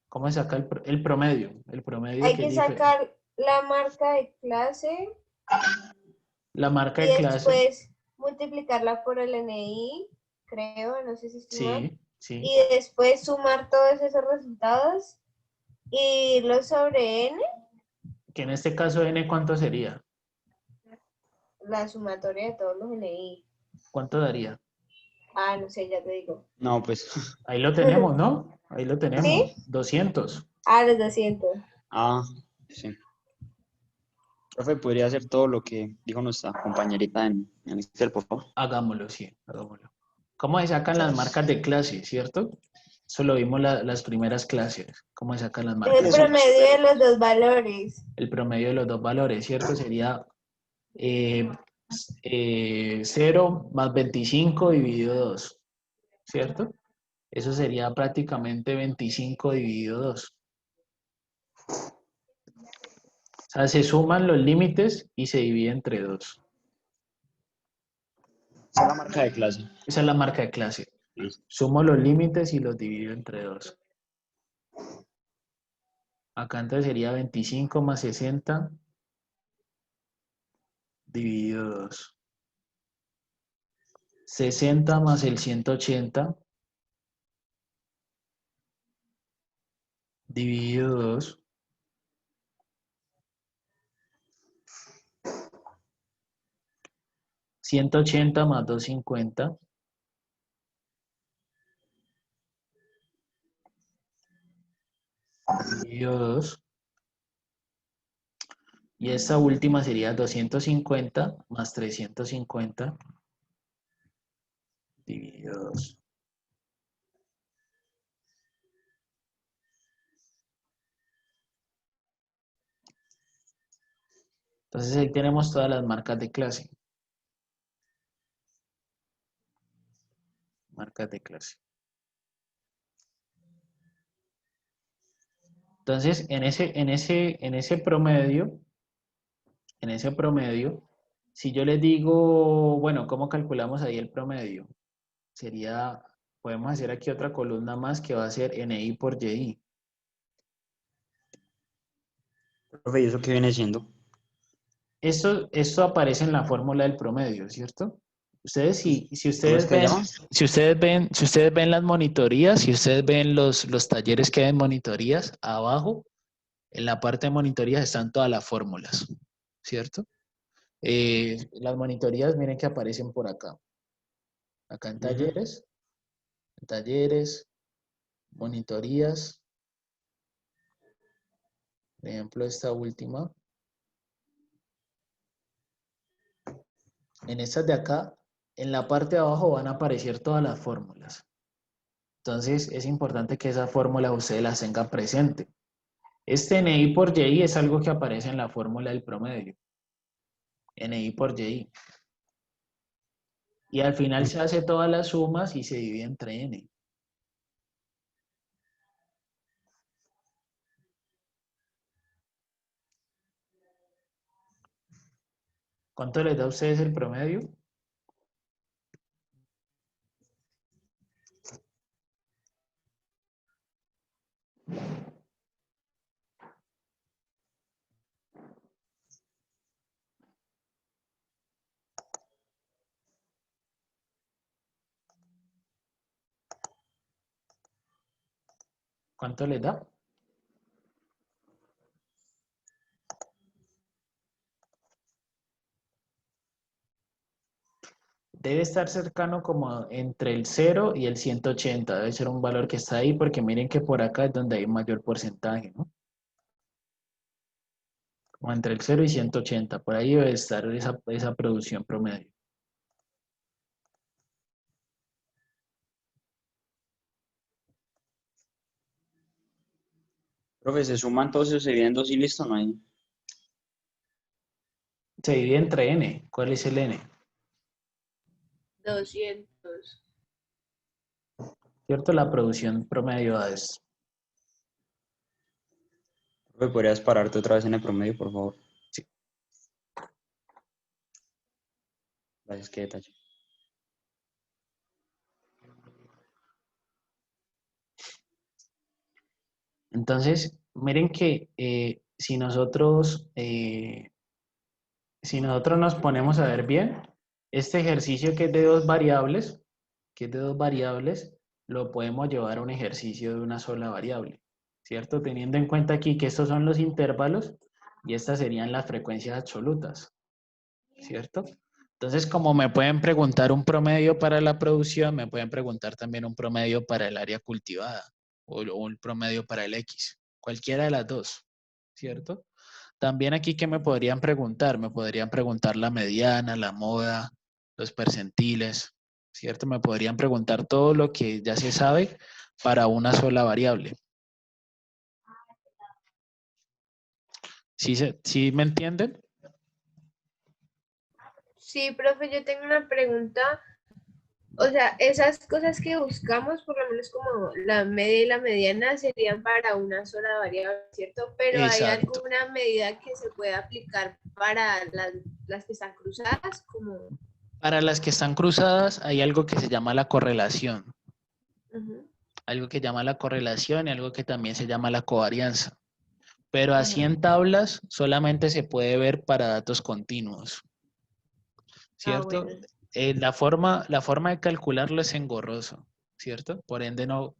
¿Cómo se saca el promedio? El promedio Hay que sacar la marca de clase. La marca y de clase. después multiplicarla por el NI, creo, no sé si estoy mal. Sí. Y después sumar todos esos resultados y lo sobre N. Que en este caso N, ¿cuánto sería? La sumatoria de todos los NI. ¿Cuánto daría? Ah, no sé, ya te digo. No, pues. Ahí lo tenemos, ¿no? Ahí lo tenemos. ¿Sí? 200. Ah, los 200. Ah, sí. Profe, ¿podría hacer todo lo que dijo nuestra compañerita en Excel, por favor? Hagámoslo, sí, hagámoslo. ¿Cómo se sacan las marcas de clase, cierto? Eso lo vimos las primeras clases, cómo se sacan las Es marcas. el promedio de los dos valores. El promedio de los dos valores, ¿cierto? Sería 0 más 25 dividido 2, ¿cierto? Eso sería prácticamente 25 dividido 2. O sea, se suman los límites y se divide entre 2. Esa es la marca de clase. Esa es la marca de clase. Listo. Sumo los límites y los divido entre 2. Acá entonces sería 25 más 60 dividido 2. 60 más el 180 dividido 2. $180 más 250 dividido 2. Y esta última sería 250 más 350 dividido 2. Entonces ahí tenemos todas las marcas de clase. Marcas de clase. Entonces, en ese promedio, si yo les digo, bueno, ¿cómo calculamos ahí el promedio? Sería, podemos hacer aquí otra columna más que va a ser NI por YI. Profe, ¿y eso qué viene siendo? Esto aparece en la fórmula del promedio, ¿cierto? Ustedes, si ¿Cómo es ustedes que ven, llama? si ustedes ven las monitorías, si ustedes ven los talleres que hay en monitorías, abajo, en la parte de monitorías están todas las fórmulas, ¿cierto? Las monitorías, miren que aparecen por acá. Acá en talleres, monitorías. Por ejemplo, esta última. En estas de acá, en la parte de abajo van a aparecer todas las fórmulas. Entonces, es importante que esas fórmulas ustedes las tengan presente. Este NI por YI es algo que aparece en la fórmula del promedio. NI por YI. Y al final se hace todas las sumas y se divide entre N. ¿Cuánto les da a ustedes el promedio? ¿Cuánto les da? Debe estar cercano como entre el 0 y el 180. Debe ser un valor que está ahí porque miren que por acá es donde hay un mayor porcentaje, ¿no? Como entre el 0 y 180. Por ahí debe estar esa producción promedio. Profe, se suman entonces, se dividen dos y listo, no hay. Se divide entre N. ¿Cuál es el N? 200. ¿Cierto? La producción promedio da esto. Profe, ¿podrías pararte otra vez en el promedio, por favor? Sí. Gracias, qué detalle. Entonces, miren que si nosotros nos ponemos a ver bien, este ejercicio que es de dos variables, lo podemos llevar a un ejercicio de una sola variable, ¿cierto? Teniendo en cuenta aquí que estos son los intervalos y estas serían las frecuencias absolutas, ¿cierto? Entonces, como me pueden preguntar un promedio para la producción, me pueden preguntar también un promedio para el área cultivada o un promedio para el X, cualquiera de las dos, ¿cierto? También aquí, ¿qué me podrían preguntar? Me podrían preguntar la mediana, la moda, los percentiles, ¿cierto? Me podrían preguntar todo lo que ya se sabe para una sola variable. ¿Sí me entienden? Sí, profe, yo tengo una pregunta. O sea, esas cosas que buscamos, por lo menos como la media y la mediana, serían para una sola variable, ¿cierto? Pero ¿hay Exacto. alguna medida que se pueda aplicar para las que están cruzadas? Como... Para las que están cruzadas hay algo que se llama la correlación. Ujú, Algo que llama la correlación y algo que también se llama la covarianza. Pero así ajá. en tablas solamente se puede ver para datos continuos. Ah, ¿Cierto? bueno. La forma de calcularlo es engorroso, ¿cierto? Por ende no,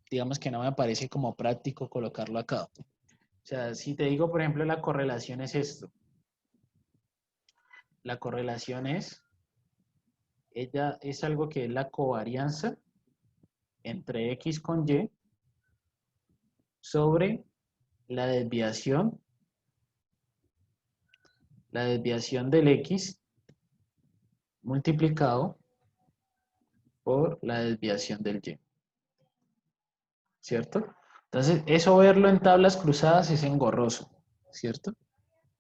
digamos que no me parece como práctico colocarlo acá. O sea, si te digo, por ejemplo, la correlación es esto. La correlación ella es algo que es la covarianza entre X con Y sobre la desviación del X multiplicado por la desviación del Y. ¿Cierto? Entonces, eso verlo en tablas cruzadas es engorroso, ¿cierto?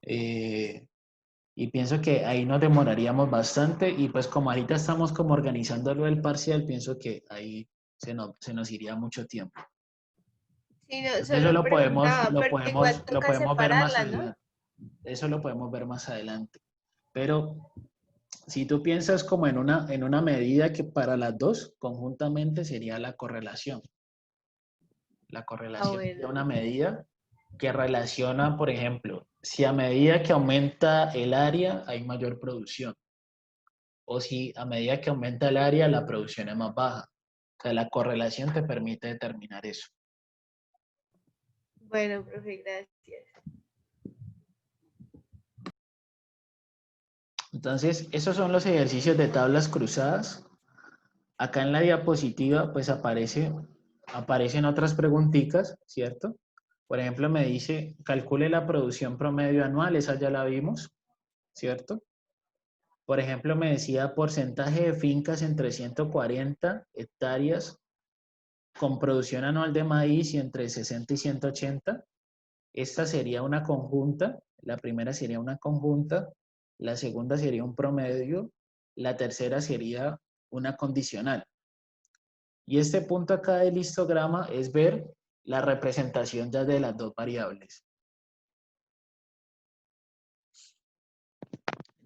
Y pienso que ahí nos demoraríamos bastante y pues como ahorita estamos como organizando lo del parcial, pienso que ahí se nos iría mucho tiempo. Sí, no, Entonces, eso solo preguntaba, porque igual lo toca podemos ver más separarlas, ¿no? adelante. Eso lo podemos ver más adelante. Pero si tú piensas como en una medida que para las dos conjuntamente sería la correlación. La Ah, correlación es bueno. una medida que relaciona, por ejemplo, si a medida que aumenta el área hay mayor producción, o si a medida que aumenta el área la producción es más baja. O sea, la correlación te permite determinar eso. Bueno, profe, gracias. Entonces, esos son los ejercicios de tablas cruzadas. Acá en la diapositiva, pues aparecen otras preguntitas, ¿cierto? Por ejemplo, me dice, calcule la producción promedio anual, esa ya la vimos, ¿cierto? Por ejemplo, me decía porcentaje de fincas entre 140 hectáreas con producción anual de maíz y entre 60 y 180. Esta sería una conjunta, la primera sería una conjunta, la segunda sería un promedio, la tercera sería una condicional. Y este punto acá del histograma es ver la representación ya de las dos variables.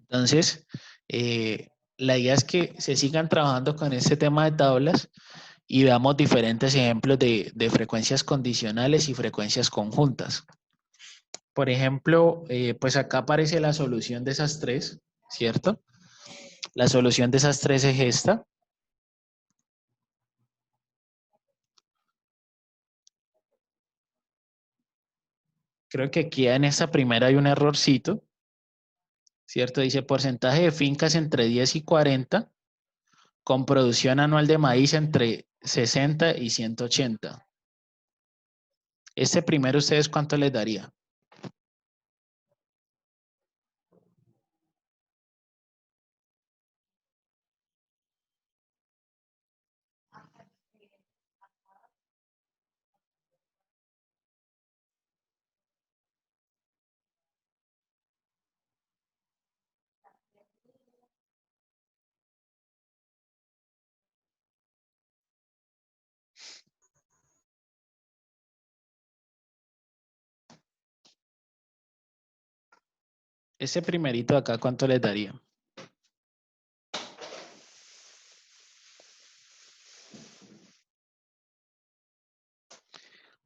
Entonces, la idea es que se sigan trabajando con este tema de tablas y veamos diferentes ejemplos de frecuencias condicionales y frecuencias conjuntas. Por ejemplo, pues acá aparece la solución de esas tres, ¿cierto? La solución de esas tres es esta. Creo que aquí en esta primera hay un errorcito, ¿cierto? Dice porcentaje de fincas entre 10 y 40 con producción anual de maíz entre 60 y 180. Este primero, ¿ustedes cuánto les daría? Este primerito de acá, ¿cuánto les daría?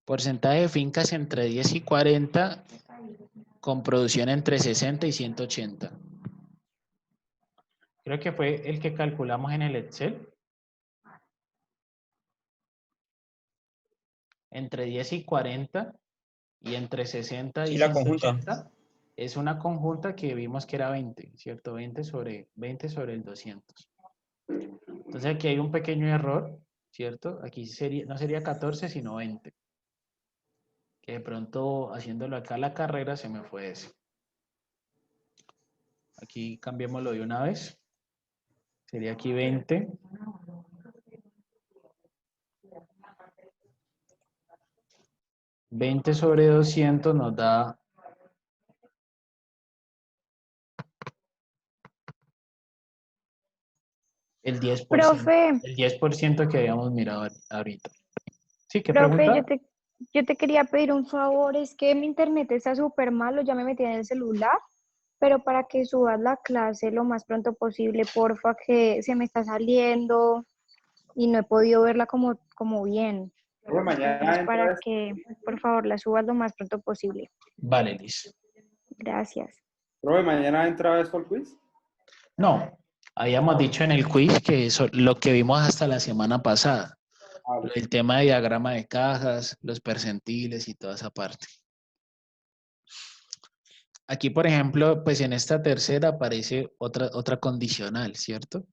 Porcentaje de fincas entre 10 y 40 con producción entre 60 y 180. Creo que fue el que calculamos en el Excel. Entre 10 y 40 y entre 60 y Sí, la conjunta. 180 es una conjunta que vimos que era 20, ¿cierto? 20 sobre el 200. Entonces aquí hay un pequeño error, ¿cierto? Aquí no sería 14, sino 20. Que de pronto haciéndolo acá la carrera se me fue ese. Aquí cambiémoslo de una vez. Sería aquí 20 20 sobre 200 nos da el 10%, Profe, el 10% que habíamos mirado ahorita. ¿Sí? ¿Qué profe, pregunta? yo te quería pedir un favor, es que mi internet está súper malo, ya me metí en el celular, pero para que subas la clase lo más pronto posible, porfa, que se me está saliendo y no he podido verla como bien. Profe, Entonces, mañana para entra, que, por favor, la subas lo más pronto posible. Vale, listo. Gracias. profe, mañana entra esto al quiz. No, habíamos dicho en el quiz que eso, lo que vimos hasta la semana pasada, el tema de diagrama de cajas, los percentiles y toda esa parte. Aquí, por ejemplo, pues en esta tercera aparece otra condicional, ¿cierto?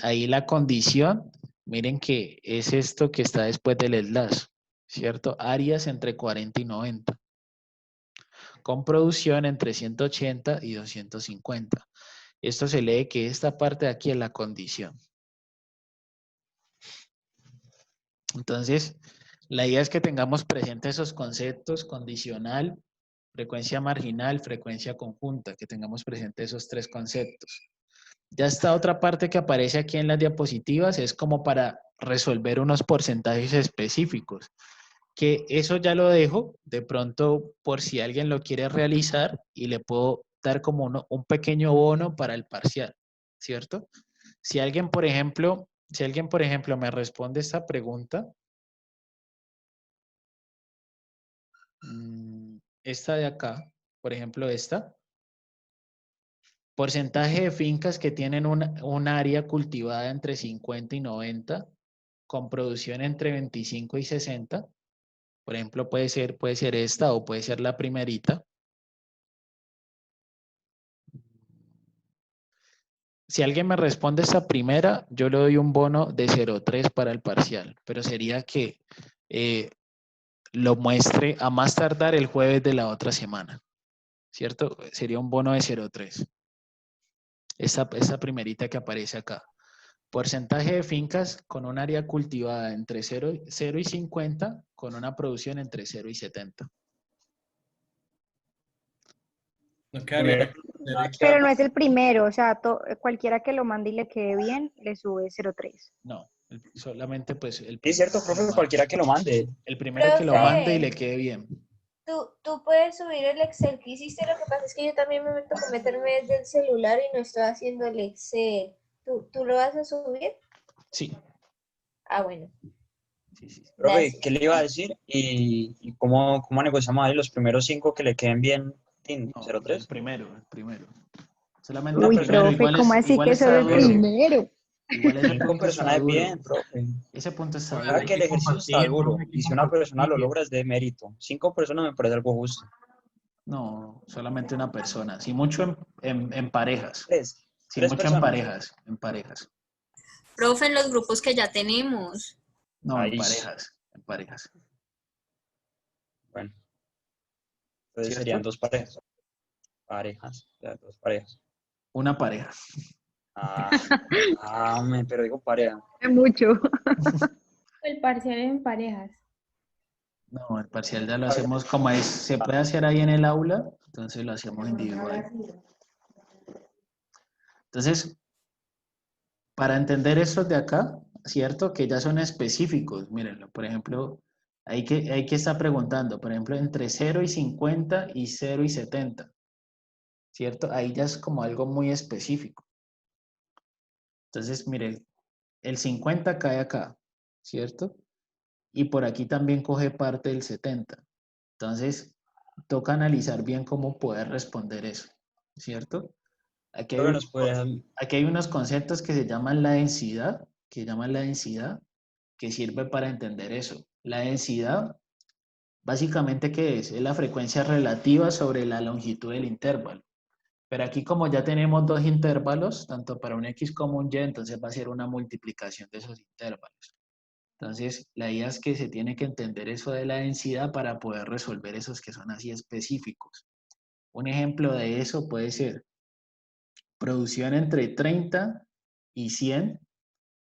Ahí la condición, miren que es esto que está después del slash, ¿cierto? Áreas entre 40 y 90. Con producción entre 180 y 250. Esto se lee que esta parte de aquí es la condición. Entonces, la idea es que tengamos presentes esos conceptos: condicional, frecuencia marginal, frecuencia conjunta, que tengamos presentes esos tres conceptos. Ya esta otra parte que aparece aquí en las diapositivas es como para resolver unos porcentajes específicos, que eso ya lo dejo de pronto por si alguien lo quiere realizar y le puedo dar como un pequeño bono para el parcial, ¿cierto? Si alguien, por ejemplo, me responde esta pregunta, esta de acá, por ejemplo, esta, porcentaje de fincas que tienen un área cultivada entre 50 y 90, con producción entre 25 y 60, por ejemplo, puede ser esta o puede ser la primerita. Si alguien me responde esta primera, yo le doy un bono de 0,3 para el parcial, pero sería que lo muestre a más tardar el jueves de la otra semana, ¿cierto? Sería un bono de 0,3. Esta primerita que aparece acá. Porcentaje de fincas con un área cultivada entre 0 y 50, con una producción entre 0 y 70. No quedaría Pero no es el primero, o sea, cualquiera que lo mande y le quede bien, le sube 0,3. No, solamente pues el Es cierto, profe, cualquiera que lo mande. El primero que lo mande y le Profe, quede bien. tú puedes subir el Excel que hiciste, lo que pasa es que yo también me meto a meterme desde el celular y no estoy haciendo el Excel. ¿Tú lo vas a subir? Sí. Ah, bueno. Profe, Gracias. ¿qué le iba a decir? ¿Y cómo negociamos ahí los primeros 5 que le queden bien? El 0,3. primero. Solamente Una Uy, el primero. persona. profe, ¿cómo así Igual que solo está el duro. primero? Igual ese 5 punto está personas es duro. bien, profe. Ese punto está Profe, duro. Sabe que el ejercicio está duro. Y si una persona lo logra es de mérito. 5 personas me parece algo justo. No, solamente una persona. Si mucho en parejas. 3. Si 3 mucho en personas. parejas. Profe, en los grupos que ya tenemos. No, Ahí. en parejas. Bueno. Entonces ¿Cierto? serían 2 parejas. Ya, 2 parejas. Una pareja. Pero digo pareja. Es mucho. El parcial es en parejas. No, el parcial ya lo hacemos como es. Se puede hacer ahí en el aula, entonces lo hacemos individual. Entonces, para entender estos de acá, ¿cierto? Que ya son específicos. Mírenlo, por ejemplo, hay que estar preguntando, por ejemplo, entre 0 y 50 y 0 y 70, ¿cierto? Ahí ya es como algo muy específico. Entonces, miren, el 50 cae acá, ¿cierto? Y por aquí también coge parte del 70. Entonces, toca analizar bien cómo poder responder eso, ¿cierto? Aquí Creo que nos podrían... hay unos conceptos que se llaman la densidad, que sirve para entender eso. La densidad, básicamente, ¿qué es? Es la frecuencia relativa sobre la longitud del intervalo. Pero aquí, como ya tenemos dos intervalos, tanto para un X como un Y, entonces va a ser una multiplicación de esos intervalos. Entonces, la idea es que se tiene que entender eso de la densidad para poder resolver esos que son así específicos. Un ejemplo de eso puede ser producción entre 30 y 100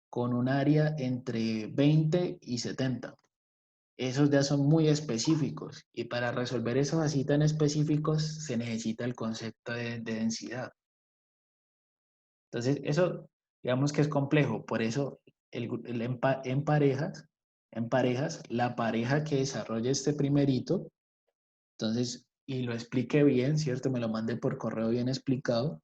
con un área entre 20 y 70. esos ya son muy específicos. Y para resolver esos así tan específicos se necesita el concepto de densidad. Entonces, eso digamos que es complejo. Por eso, en parejas, la pareja que desarrolla este primerito, entonces, y lo explique bien, ¿cierto? Me lo mande por correo bien explicado.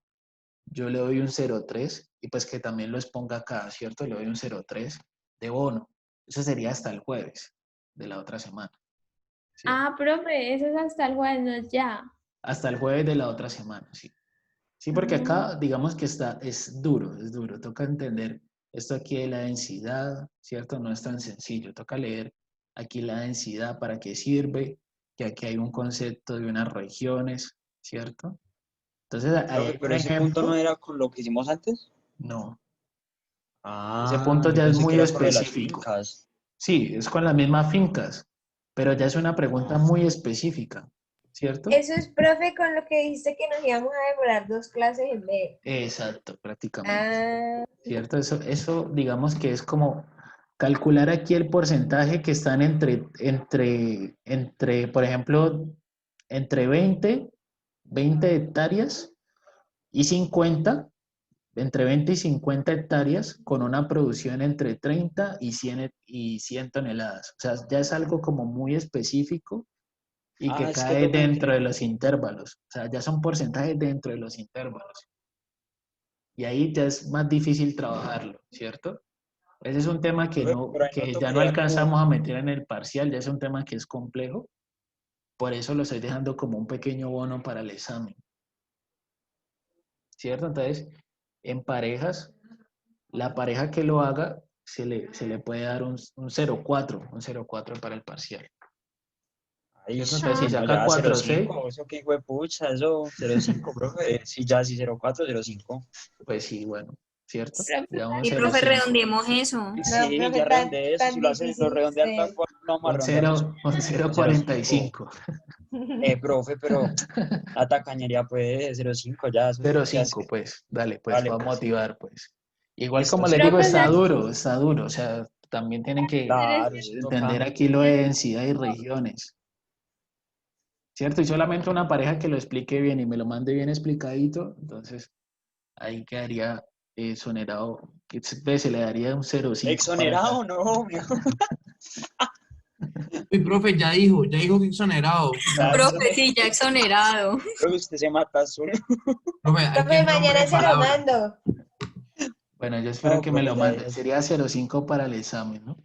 Yo le doy un 0,3 y pues que también lo exponga acá, ¿cierto? Le doy un 0,3 de bono. Eso sería hasta el jueves de la otra semana. ¿Sí? Ah, profe, eso es hasta el jueves, no es ya. Hasta el jueves de la otra semana, sí. Sí, porque acá digamos que es duro, toca entender esto aquí de la densidad, ¿cierto? No es tan sencillo, toca leer aquí la densidad, para qué sirve, que aquí hay un concepto de unas regiones, ¿cierto? Entonces, ahí hay Pero un ese punto no ejemplo. era con lo que hicimos antes. No, ese Ah, punto yo ya es pensé que muy era con lo de las específico. fincas. Sí, es con las mismas fincas, pero ya es una pregunta muy específica, ¿cierto? Eso es, profe, con lo que dijiste que nos íbamos a demorar 2 clases en vez. Exacto, prácticamente. Ah, ¿Cierto? Eso digamos que es como calcular aquí el porcentaje que están por ejemplo, entre 20 hectáreas y 50, entre 20 y 50 hectáreas con una producción entre 30 y 100 toneladas. O sea, ya es algo como muy específico y que Es que cae toca dentro de los intervalos. O sea, ya son porcentajes dentro de los intervalos. Y ahí ya es más difícil trabajarlo, ¿cierto? Ese es un tema que, pero ahí no que ya no tocaría como, alcanzamos a meter en el parcial, ya es un tema que es complejo. Por eso lo estoy dejando como un pequeño bono para el examen. ¿Cierto? Entonces, en parejas, la pareja que lo haga se le puede dar un 0,4 para el parcial. ay, ¿Cierto? Entonces, si no, saca ya 4,6, 0,5, eso qué hijo de pucha, eso 0,5, profe. Sí, ya sí 0,4, 0,5. pues sí, bueno, ¿cierto? Profe, Ya un Y profe, 0,5. redondeemos eso. no, Sí, profe, ya redondeé eso, si tan lo hace, lo difícil redondea al usted. tal cual, no vamos a Un redondearlo 0,5. 0,45. Profe, pero la tacañería puede 0,5 ya, eso ya es 0,5, que, pues, dale, pues, vale, va a pues, motivar, pues. Igual listo, como les sí. digo, profe, está duro, o sea, también tienen que Claro, eso entender toca. aquí lo de densidad y regiones, ¿cierto? Y solamente una pareja que lo explique bien y me lo mande bien explicadito, entonces ahí quedaría exonerado, que se le daría un 0,5 para acá. Exonerado, no, mijo. Uy, profe, ya dijo que exonerado. Profe, sí, ya exonerado. Profe, usted se mata solo. Profe, hay que Profe, ser hombre mañana de se lo palabra. mando. Bueno, yo espero No, que me profe, lo ya manden, es. sería 0,5 para el examen, ¿no?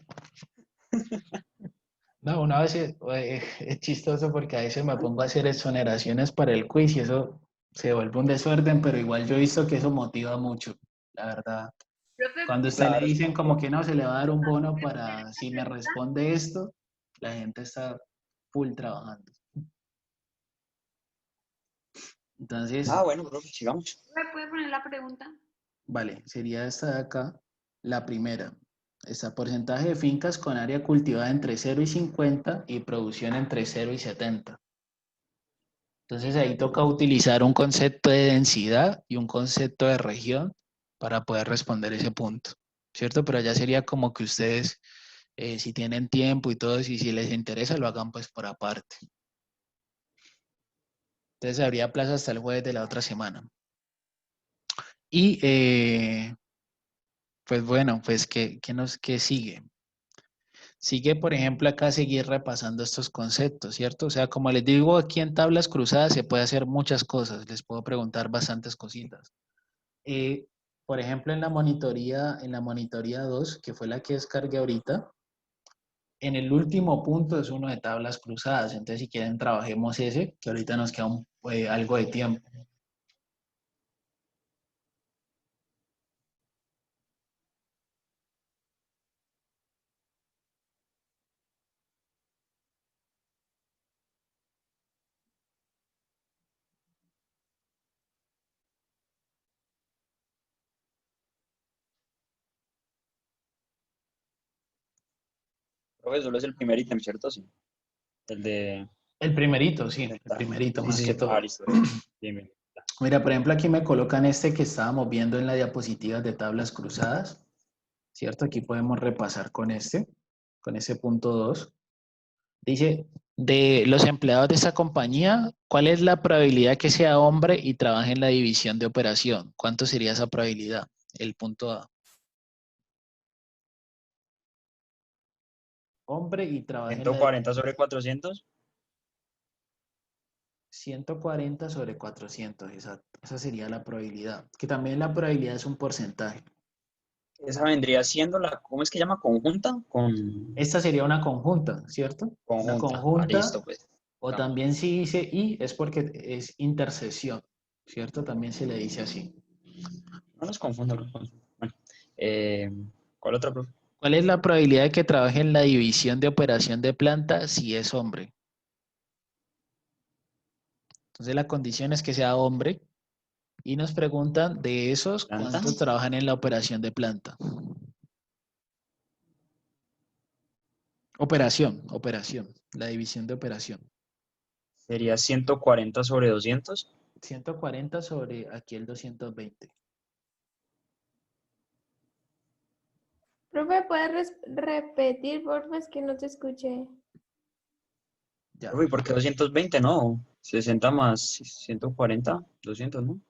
No, una vez es chistoso porque a veces me pongo a hacer exoneraciones para el quiz y eso se vuelve un desorden, pero igual yo he visto que eso motiva mucho, la verdad. Profe, Cuando a usted le Claro, es dicen como complejo. que no, se le va a dar un bono para si me responde esto, la gente está full trabajando. Entonces, Ah, bueno, profe, sigamos. ¿Me puede poner la pregunta? vale, sería esta de acá, la primera. Está porcentaje de fincas con área cultivada entre 0 y 50 y producción entre 0 y 70. Entonces ahí toca utilizar un concepto de densidad y un concepto de región para poder responder ese punto, ¿cierto? Pero ya sería como que ustedes, si tienen tiempo y todo, si les interesa, lo hagan pues por aparte. Entonces habría plazo hasta el jueves de la otra semana. Y pues bueno, pues ¿qué sigue? Sigue, por ejemplo, acá seguir repasando estos conceptos, ¿cierto? O sea, como les digo, aquí en tablas cruzadas se puede hacer muchas cosas. Les puedo preguntar bastantes cositas. Por ejemplo, en la monitoría 2, que fue la que descargué ahorita, en el último punto es uno de tablas cruzadas. Entonces, si quieren, trabajemos ese, que ahorita nos queda algo de tiempo. Profe, solo es el primer ítem, ¿cierto? Sí. El de... El primerito, sí, el Está. primerito, Sí, más sí, que sí. Ah, todo. listo, listo. Bien, bien. Mira, por ejemplo, aquí me colocan este que estábamos viendo en la diapositiva de tablas cruzadas, ¿cierto? Aquí podemos repasar con ese punto 2. Dice, de los empleados de esta compañía, ¿cuál es la probabilidad que sea hombre y trabaje en la división de operación? ¿Cuánto sería esa probabilidad? El punto A. Hombre y trabaje en la 140 sobre 400. 140 sobre 400, exacto. Esa sería la probabilidad. Que también la probabilidad es un porcentaje. Esa vendría siendo la, ¿cómo es que llama? ¿Conjunta? Esta sería una conjunta, ¿cierto? Una Conjunta. conjunta, Listo, pues. o también si dice y, es porque es intercesión, ¿cierto? También se le dice así. No nos confunda. Bueno, ¿cuál otro, profe? ¿Cuál es la probabilidad de que trabaje en la división de operación de planta si es hombre? Entonces la condición es que sea hombre y nos preguntan de esos ¿Planta? cuántos trabajan en la operación de planta. Operación, la división de operación. Sería 140 sobre 200. 140 sobre aquí el 220. Profe, ¿puedes repetir, porfa? Es que no te escuché. Ya. Uy, ¿por qué 220? No, 60 más 140, 200, ¿no?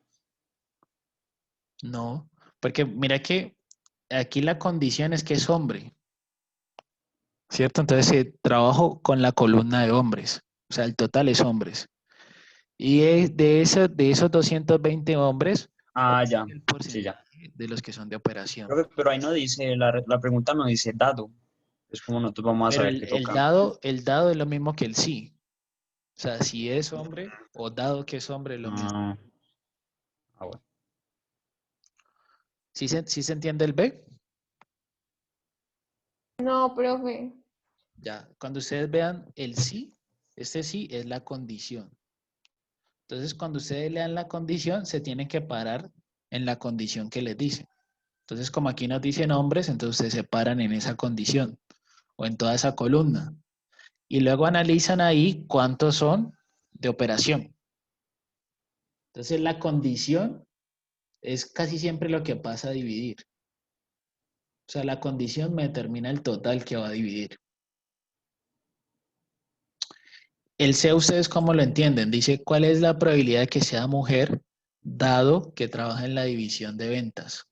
No, porque mira que aquí la condición es que es hombre, ¿cierto? Entonces trabajo con la columna de hombres, o sea, el total es hombres. Y de esos 220 hombres, Ah, ya, el sí, ya. porcentaje de los que son de operación. Profe, pero ahí no dice, la pregunta no dice dado. Es como nosotros vamos a Pero saber qué toca. el dado es lo mismo que el sí. O sea, si es hombre o dado que es hombre es lo mismo. Ah, bueno. ¿Sí se entiende el B? No, profe. Ya, cuando ustedes vean el sí, este sí es la condición. Entonces, cuando ustedes lean la condición, se tienen que parar en la condición que les dice. Entonces, como aquí nos dicen hombres, entonces ustedes se paran en esa condición o en toda esa columna. Y luego analizan ahí cuántos son de operación. Entonces, la condición es casi siempre lo que pasa a dividir. O sea, la condición me determina el total que va a dividir. El C, ¿ustedes cómo lo entienden? Dice, ¿cuál es la probabilidad de que sea mujer dado que trabaja en la división de ventas?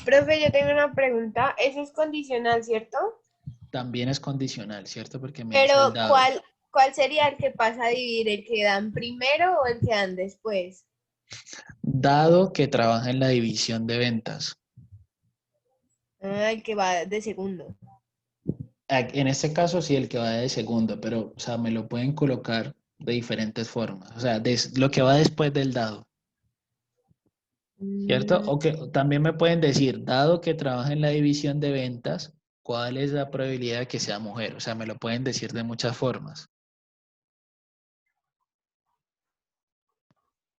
Profe, yo tengo una pregunta. Eso es condicional, ¿cierto? También es condicional, ¿cierto? Porque me dice el Pero, dado. ¿cuál sería el que pasa a dividir? ¿El que dan primero o el que dan después? Dado que trabaja en la división de ventas. Ah, el que va de segundo. En este caso sí el que va de segundo, pero o sea, me lo pueden colocar de diferentes formas. O sea, lo que va después del dado, ¿cierto? O que también me pueden decir, dado que trabaja en la división de ventas, ¿cuál es la probabilidad de que sea mujer? O sea, me lo pueden decir de muchas formas.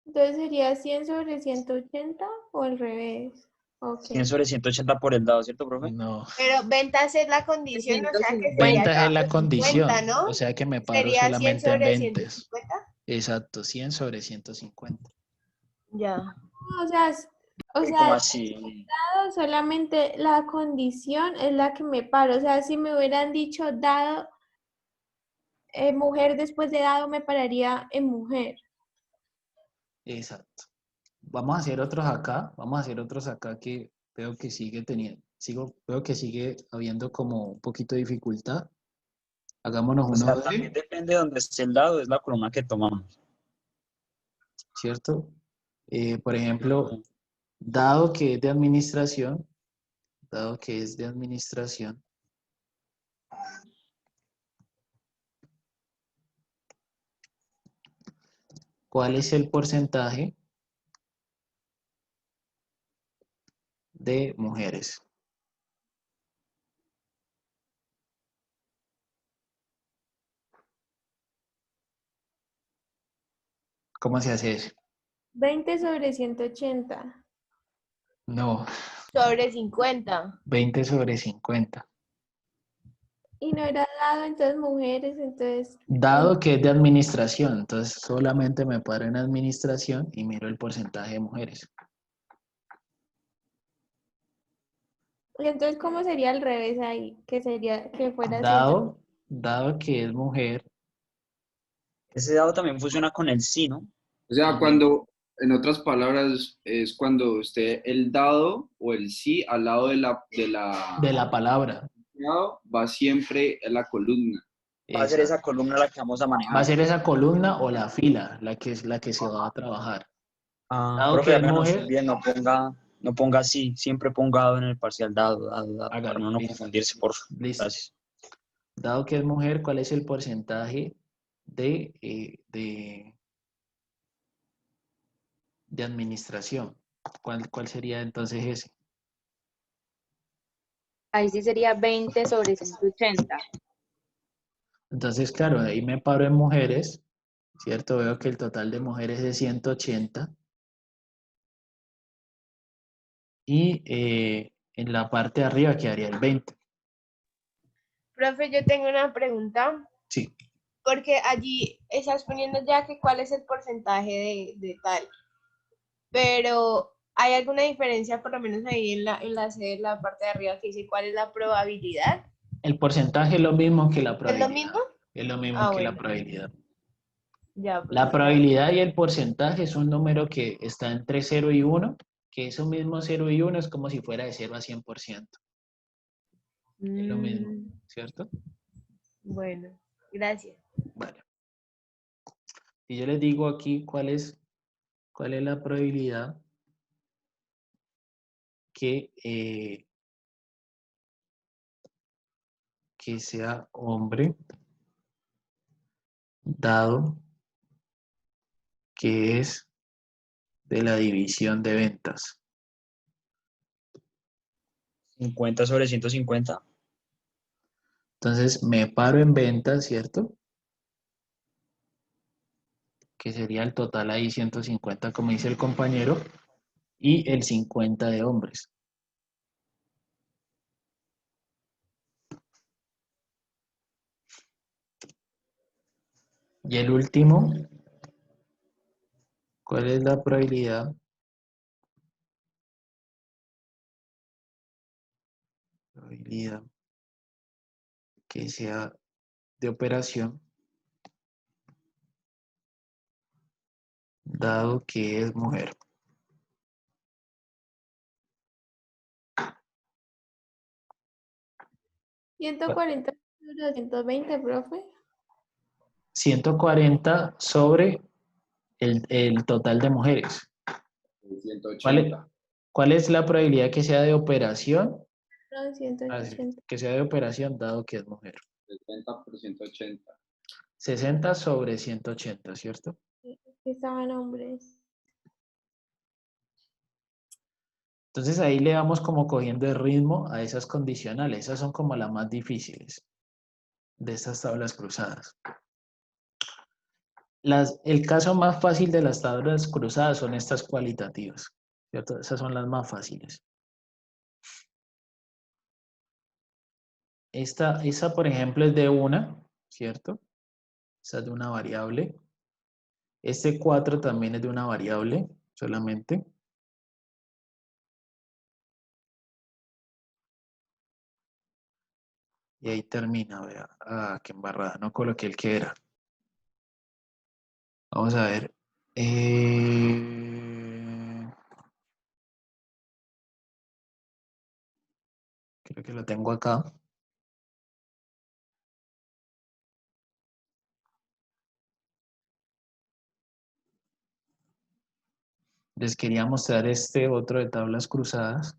Entonces sería 100 sobre 180 o al revés. Ok. 100 sobre 180 por el dado, ¿cierto, profe? No. Pero ventas es la condición, o sea que 150. sería Ventas es la 150, condición, ¿no? o sea que me paro Sería 100 solamente en sobre ventas. 150. Exacto, 100 sobre 150. Ya. O sea, ¿Cómo así? dado solamente la condición es la que me paro. O sea, si me hubieran dicho dado mujer después de dado, me pararía en mujer. Exacto. Vamos a hacer otros acá, que veo que sigue veo que sigue habiendo como un poquito de dificultad. Hagámonos O uno sea, de, también depende de donde esté el dado, es la columna que tomamos. ¿cierto? Por ejemplo, dado que es de administración, ¿cuál es el porcentaje de mujeres? ¿Cómo se hace eso? 20 sobre 180. No, Sobre 50. 20 sobre 50. Y no era dado, entonces mujeres, entonces... Dado que es de administración, entonces solamente me paro en administración y miro el porcentaje de mujeres. Y entonces, ¿cómo sería al revés ahí? Que sería que fuera así. Dado que es mujer, Ese dado también funciona con el sí, ¿no? O sea, el cuando, en otras palabras, es cuando esté el dado o el sí al lado de de la palabra. va siempre en la columna. Va a ser Exacto. esa columna la que vamos a Va a manejar. ser esa columna o la fila la que es la que se va a trabajar. Ah, Dado profe, que es háganos mujer, bien, no ponga sí, siempre ponga dado en el parcial, dado, para hágalo, no listo. confundirse, por favor. Listo. Gracias. Dado que es mujer, ¿cuál es el porcentaje de administración? ¿Cuál sería entonces ese? Ahí sí sería 20 sobre 180. Entonces, claro, ahí me paro en mujeres, ¿cierto? Veo que el total de mujeres es 180. Y en la parte de arriba quedaría el 20. Profe, yo tengo una pregunta, Sí. porque allí estás poniendo ya que cuál es el porcentaje de tal, pero ¿hay alguna diferencia por lo menos ahí en la C de la parte de arriba que dice cuál es la probabilidad? El porcentaje es lo mismo que la ¿Es probabilidad. lo mismo? Es lo mismo Ah, que la bueno, probabilidad. ya, La profe, probabilidad y el porcentaje es un número que está entre 0 y 1, que eso mismo 0 y 1 es como si fuera de 0 a 100%. Es lo mismo, ¿cierto? Bueno, gracias. Vale. Y yo les digo aquí cuál es la probabilidad que sea hombre, dado que es de la división de ventas. 50 sobre 150. Entonces me paro en ventas, ¿cierto? Que sería el total ahí 150, como dice el compañero, y el 50 de hombres. Y el último, ¿cuál es la probabilidad? Probabilidad que sea de operación, dado que es mujer. ¿140 sobre 220, profe? 140 sobre el total de mujeres. 180. ¿Cuál es la probabilidad que sea de operación? No, 180. Que sea de operación, dado que es mujer. 60 por 180. 60 sobre 180, ¿cierto? Estaban hombres. Entonces ahí le vamos como cogiendo el ritmo a esas condicionales. Esas son como las más difíciles de estas tablas cruzadas. El caso más fácil de las tablas cruzadas son estas cualitativas, ¿cierto? Esas son las más fáciles. Esa, por ejemplo, es de una, ¿cierto? Esa es de una variable. Este 4 también es de una variable, solamente. Y ahí termina, vea. Ah, qué embarrada, no coloqué el que era. Vamos a ver. Creo que lo tengo acá. Les quería mostrar este otro de tablas cruzadas.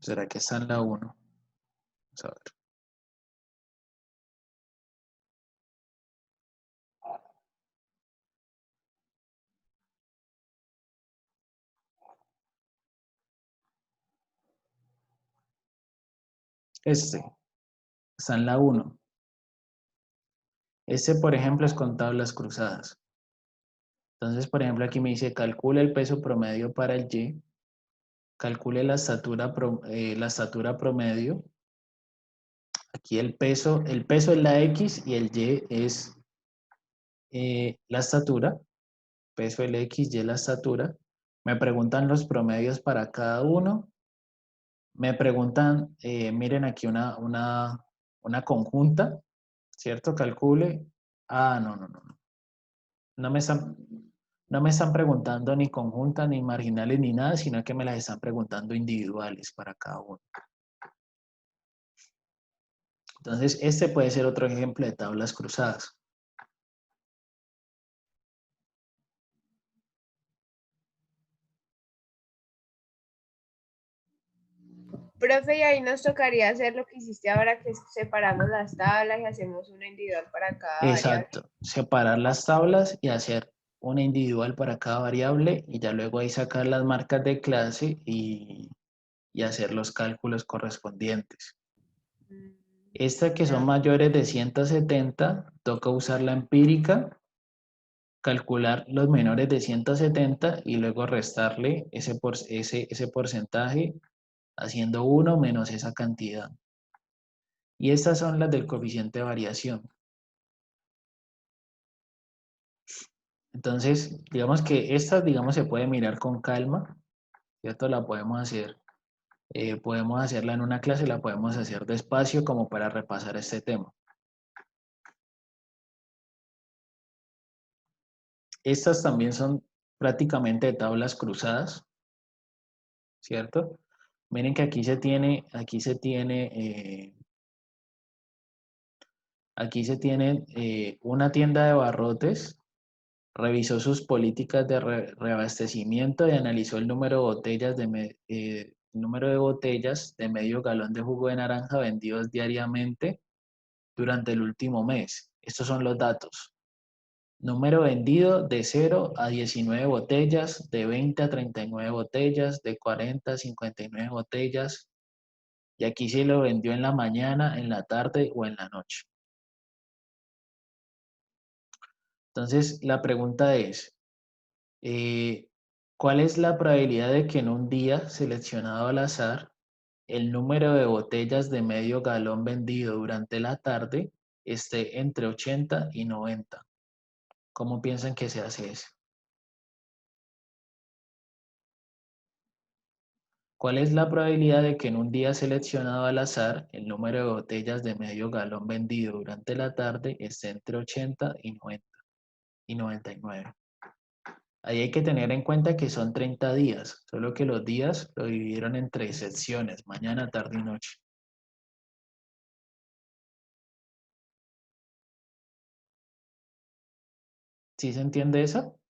¿Será que está en la 1? Vamos a ver. Este está en la 1. Este, por ejemplo, es con tablas cruzadas. Entonces, por ejemplo, aquí me dice, calcula el peso promedio para el Y, calcule la estatura promedio. Aquí el peso es la X y el Y es la estatura, peso LX, Y la estatura. Me preguntan los promedios para cada uno. Me preguntan, miren aquí una conjunta, ¿cierto? Calcule. Ah, no. No me están preguntando ni conjuntas, ni marginales, ni nada, sino que me las están preguntando individuales para cada uno. Entonces, este puede ser otro ejemplo de tablas cruzadas. Profe, y ahí nos tocaría hacer lo que hiciste ahora, que es separamos las tablas y hacemos una individual para cada variable. Exacto. Separar las tablas y hacer una individual para cada variable y ya luego ahí sacar las marcas de clase y hacer los cálculos correspondientes. Estas que son mayores de 170, toca usar la empírica, calcular los menores de 170 y luego restarle ese porcentaje haciendo 1 menos esa cantidad. Y estas son las del coeficiente de variación. Entonces, digamos que esta, se puede mirar con calma, ¿cierto? La podemos hacer, podemos hacerla en una clase, la podemos hacer despacio como para repasar este tema. Estas también son prácticamente tablas cruzadas, ¿cierto? Miren que aquí se tiene una tienda de barrotes, revisó sus políticas de reabastecimiento y analizó el número de botellas de medio galón de jugo de naranja vendidos diariamente durante el último mes. Estos son los datos. Número vendido de 0 a 19 botellas, de 20 a 39 botellas, de 40 a 59 botellas. Y aquí se lo vendió en la mañana, en la tarde o en la noche. Entonces, la pregunta es, ¿cuál es la probabilidad de que en un día seleccionado al azar, el número de botellas de medio galón vendido durante la tarde esté entre 80 y 90? ¿Cómo piensan que se hace eso? ¿Cuál es la probabilidad de que en un día seleccionado al azar, el número de botellas de medio galón vendido durante la tarde esté entre 80 y 90 y 99? Ahí hay que tener en cuenta que son 30 días, solo que los días lo dividieron en 3 secciones, mañana, tarde y noche. ¿Sí se entiende eso?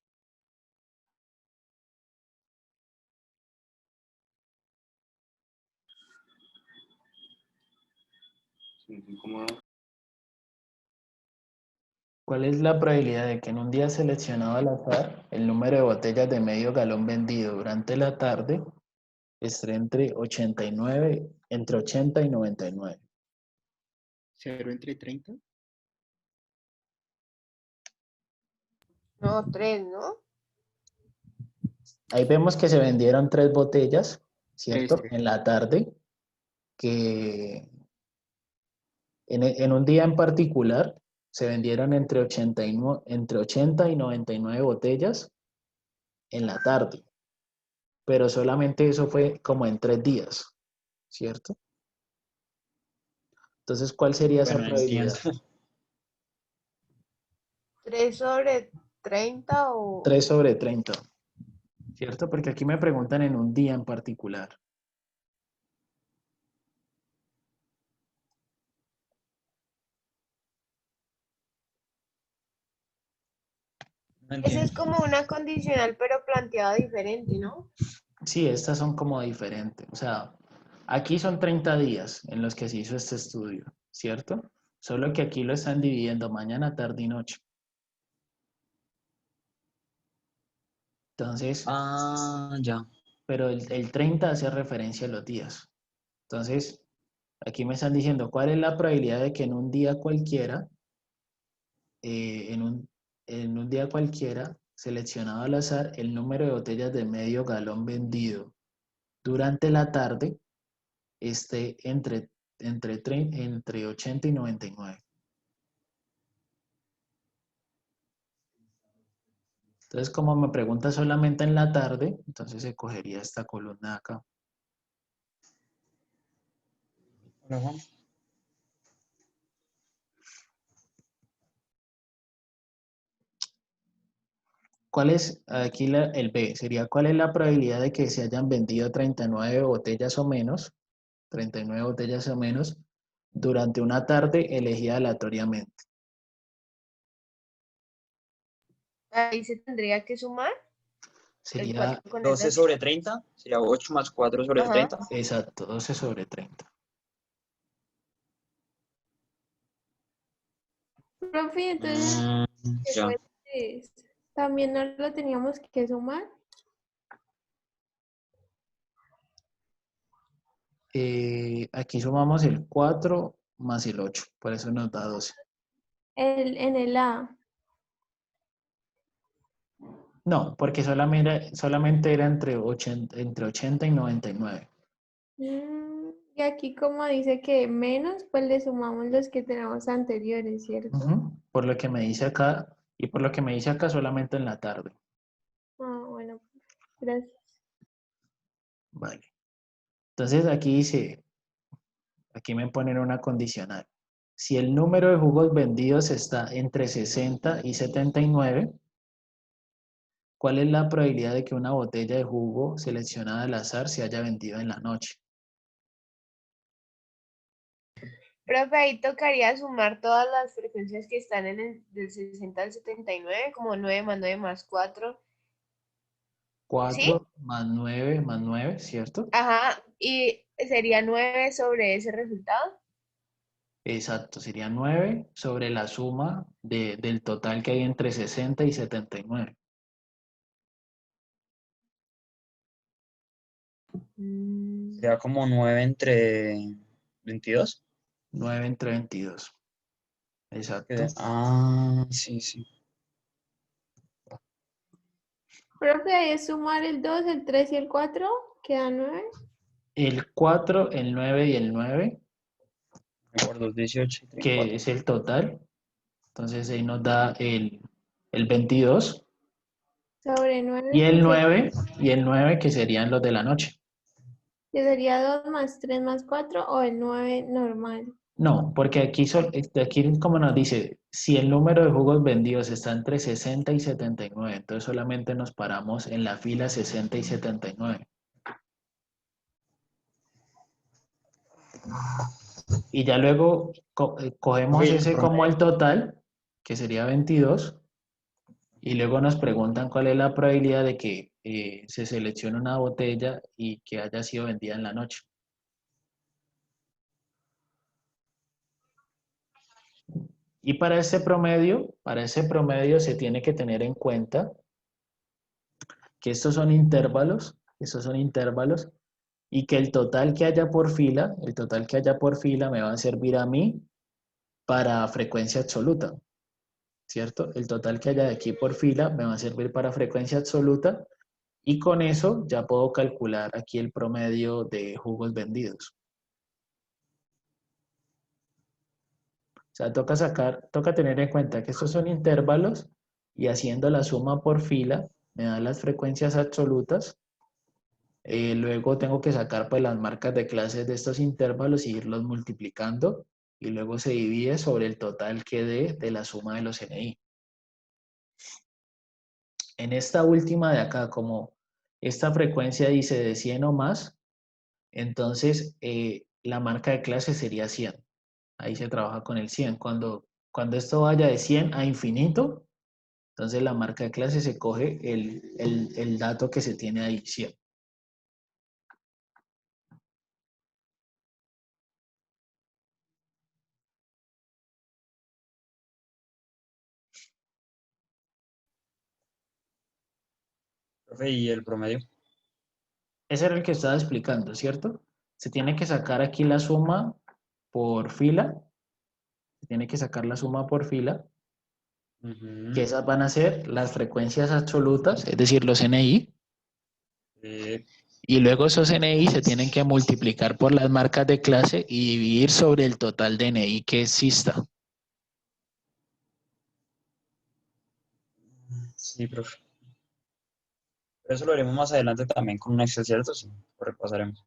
¿Cuál es la probabilidad de que en un día seleccionado al azar, el número de botellas de medio galón vendido durante la tarde esté entre 80 y 99? ¿0 entre 30? No, 3, ¿no? Ahí vemos que se vendieron 3 botellas, ¿cierto? Tres. En la tarde, que en un día en particular se vendieron entre 80 y 99 botellas en la tarde, pero solamente eso fue como en 3 días, ¿cierto? Entonces, ¿cuál sería esa Bueno, entiendo. probabilidad? 3 sobre 30 o... 3 sobre 30, ¿cierto? Porque aquí me preguntan en un día en particular. Esa es como una condicional, pero planteada diferente, ¿no? Sí, estas son como diferentes. O sea, aquí son 30 días en los que se hizo este estudio, ¿cierto? Solo que aquí lo están dividiendo mañana, tarde y noche. Entonces, Ya. pero el 30 hace referencia a los días. Entonces, aquí me están diciendo cuál es la probabilidad de que en un día cualquiera, en un día cualquiera, seleccionado al azar, el número de botellas de medio galón vendido durante la tarde esté entre 80 y 99. Entonces, como me pregunta solamente en la tarde, entonces se cogería esta columna de acá. Hola, Juan. ¿Cuál es, aquí el B, sería cuál es la probabilidad de que se hayan vendido 39 botellas o menos, 39 botellas o menos, durante una tarde elegida aleatoriamente? Ahí se tendría que sumar el Sería 4 con el 12 8. sobre 30, sería 8 más 4 sobre Ajá. 30. exacto, 12 sobre 30. Profe, entonces, ¿qué Ya. cuenta es? ¿También no lo teníamos que sumar? Aquí sumamos el 4 más el 8, por eso nos da 12. En el A. No, porque solamente era entre 80 y 99. Y aquí como dice que menos, pues le sumamos los que tenemos anteriores, ¿cierto? Ujú, por lo que me dice acá, y por lo que me dice acá solamente en la tarde. Ah, bueno, gracias. Vale. Entonces aquí dice, aquí me ponen una condicional. Si el número de jugos vendidos está entre 60 y 79, ¿cuál es la probabilidad de que una botella de jugo seleccionada al azar se haya vendido en la noche? Profe, ahí tocaría sumar todas las frecuencias que están en el del 60 al 79, como 9 más 9 más 4. 4 más 9 más 9, ¿cierto? Ajá, y sería 9 sobre ese resultado. Exacto, sería 9 sobre la suma del total que hay entre 60 y 79. Sería como 9 entre 22. 9 entre 22. Exacto. Sí, sí. Profe, ahí es sumar el 2, el 3 y el 4, queda 9. El 4, el 9 y el 9, Por 2, 18 y 3, que 4. es el total. Entonces ahí nos da el 22 Sobre 9, y el 9 que serían los de la noche. que sería 2 más 3 más 4 o el 9 normal. No, porque aquí como nos dice, si el número de jugos vendidos está entre 60 y 79, entonces solamente nos paramos en la fila 60 y 79. Y ya luego cogemos Oye, ¿el ese como el total, que sería 22, y luego nos preguntan cuál es la probabilidad de que se seleccione una botella y que haya sido vendida en la noche. Y para ese promedio se tiene que tener en cuenta que estos son intervalos, y que el total que haya por fila, me va a servir a mí para frecuencia absoluta, ¿cierto? El total que haya de aquí por fila me va a servir para frecuencia absoluta y con eso ya puedo calcular aquí el promedio de jugos vendidos. O sea, toca tener en cuenta que estos son intervalos y haciendo la suma por fila me da las frecuencias absolutas. Luego tengo que sacar pues las marcas de clases de estos intervalos y irlos multiplicando y luego se divide sobre el total que dé de la suma de los NI. En esta última de acá, como esta frecuencia dice de 100 o más, entonces la marca de clase sería 100. Ahí se trabaja con el 100. Cuando esto vaya de 100 a infinito, entonces la marca de clase se coge el dato que se tiene ahí, 100. Profe, ¿y el promedio? Ese era el que estaba explicando, ¿cierto? Se tiene que sacar aquí la suma por fila. Se tiene que sacar la suma por fila. Que esas van a ser las frecuencias absolutas, es decir, los NI. Y luego esos NI se tienen que multiplicar por las marcas de clase y dividir sobre el total de NI que exista. Sí, profe. Pero eso lo haremos más adelante también con un Excel, ¿cierto? Sí, lo repasaremos.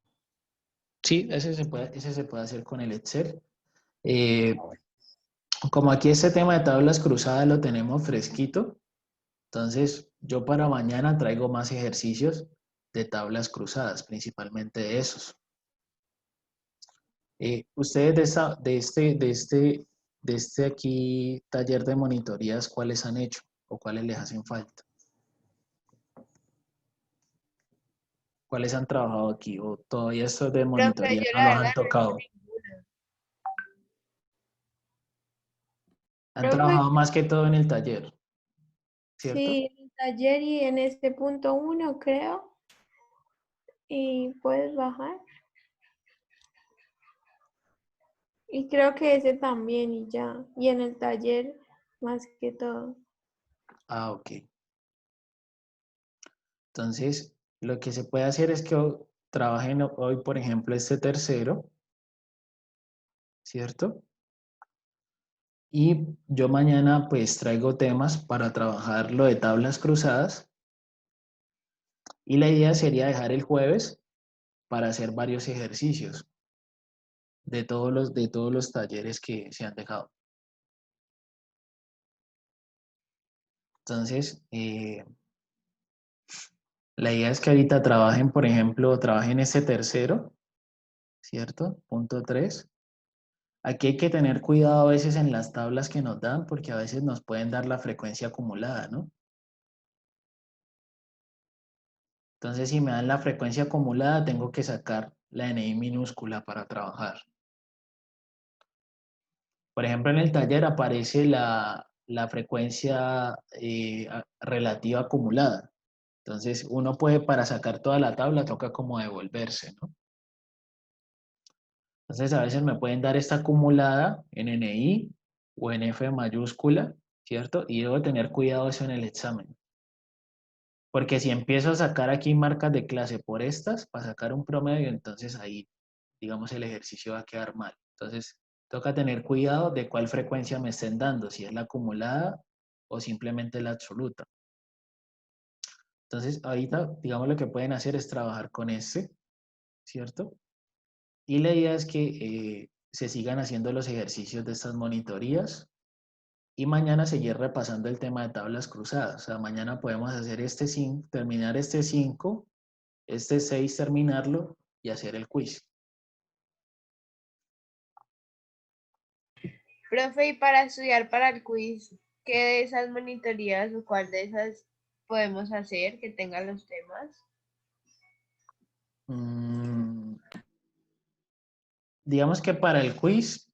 Sí, ese se puede hacer con el Excel. Como aquí este tema de tablas cruzadas lo tenemos fresquito, entonces yo para mañana traigo más ejercicios de tablas cruzadas, principalmente de esos. Ustedes de este aquí taller de monitorías, ¿cuáles han hecho o cuáles les hacen falta? ¿Cuáles han trabajado aquí o todavía estos de monitoría yo no la los verdad han no he hecho tocado? ninguna. Han Profe, trabajado más que todo en el taller, ¿cierto? sí, en el taller y en este punto 1 creo. Y puedes bajar. Y creo que ese también y ya. Y en el taller más que todo. Ah, ok. Entonces, lo que se puede hacer es que trabajen hoy, por ejemplo, este tercero, ¿cierto? Y yo mañana pues traigo temas para trabajar lo de tablas cruzadas. Y la idea sería dejar el jueves para hacer varios ejercicios de todos los talleres que se han dejado. Entonces, la idea es que ahorita trabajen, por ejemplo, trabajen este tercero, ¿cierto? Punto 3. Aquí hay que tener cuidado a veces en las tablas que nos dan, porque a veces nos pueden dar la frecuencia acumulada, ¿no? Entonces, si me dan la frecuencia acumulada, tengo que sacar la NI minúscula para trabajar. Por ejemplo, en el taller aparece la frecuencia relativa acumulada. Entonces, uno puede, para sacar toda la tabla, toca como devolverse, ¿no? Entonces, a veces me pueden dar esta acumulada en NI o en F mayúscula, ¿cierto? Y debo tener cuidado eso en el examen. Porque si empiezo a sacar aquí marcas de clase por estas, para sacar un promedio, entonces ahí, digamos, el ejercicio va a quedar mal. Entonces, toca tener cuidado de cuál frecuencia me estén dando, si es la acumulada o simplemente la absoluta. Entonces, ahorita, digamos, lo que pueden hacer es trabajar con este, ¿cierto? Y la idea es que se sigan haciendo los ejercicios de estas monitorías y mañana seguir repasando el tema de tablas cruzadas. O sea, mañana podemos hacer este 5, terminar este 5, este 6, terminarlo y hacer el quiz. Profe, y para estudiar para el quiz, ¿qué de esas monitorías o cuál de esas podemos hacer que tengan los temas? Digamos que para el quiz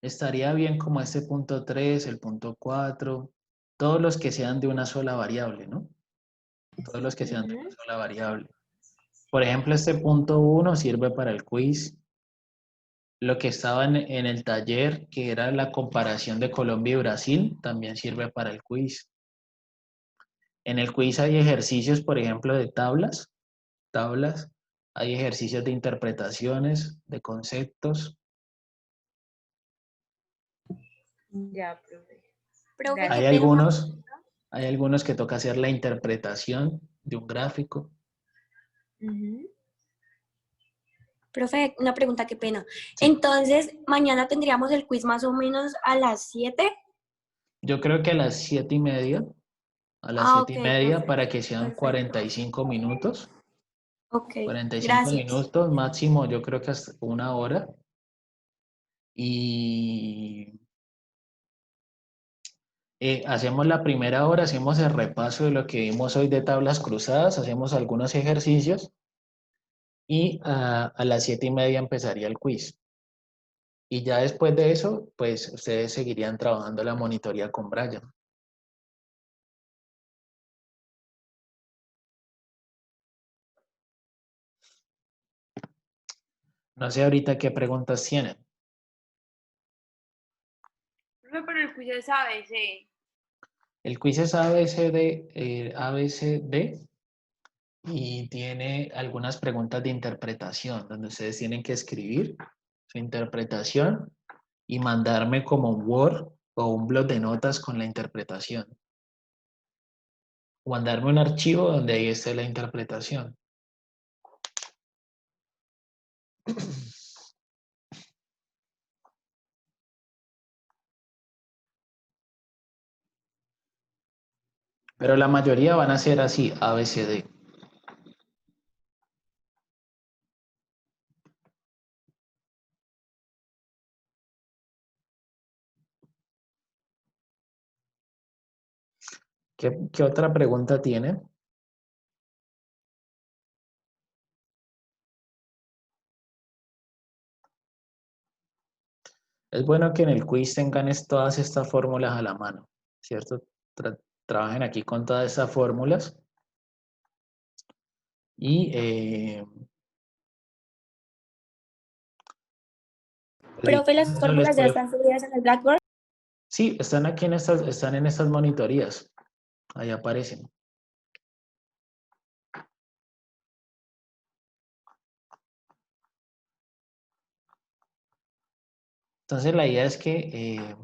estaría bien como este punto 3, el punto 4, todos los que sean de una sola variable, ¿no? Todos los que sean de una sola variable. Por ejemplo, este punto 1 sirve para el quiz. Lo que estaba en el taller, que era la comparación de Colombia y Brasil, también sirve para el quiz. En el quiz hay ejercicios, por ejemplo, de tablas. Hay ejercicios de interpretaciones, de conceptos. Ya, profe. Profe, Gracias. Hay algunos que toca hacer la interpretación de un gráfico. Profe, una pregunta, qué pena. Entonces, mañana tendríamos el quiz más o menos a las 7. Yo creo que a las 7:30, Ok, 7:30 perfecto, para que sean perfecto. 45 minutos. Ok, 45 gracias. minutos, máximo yo creo que hasta 1 hora. Y hacemos la primera hora, hacemos el repaso de lo que vimos hoy de tablas cruzadas, hacemos algunos ejercicios y a las 7:30 empezaría el quiz. Y ya después de eso, pues ustedes seguirían trabajando la monitoría con Brian. No sé ahorita qué preguntas tienen. Profe, pero el quiz es ABC. El quiz es ABCD, y tiene algunas preguntas de interpretación, donde ustedes tienen que escribir su interpretación y mandarme como un Word o un blog de notas con la interpretación. O mandarme un archivo donde ahí esté la interpretación. Pero la mayoría van a ser así, A, B, C, D. ¿Qué otra pregunta tiene? Es bueno que en el quiz tengan todas estas fórmulas a la mano, ¿cierto? Trabajen aquí con todas estas fórmulas. Y Profe, las eso les fórmulas ya puede- están subidas en el Blackboard. Sí, están aquí están en estas monitorías. Ahí aparecen. Entonces la idea es que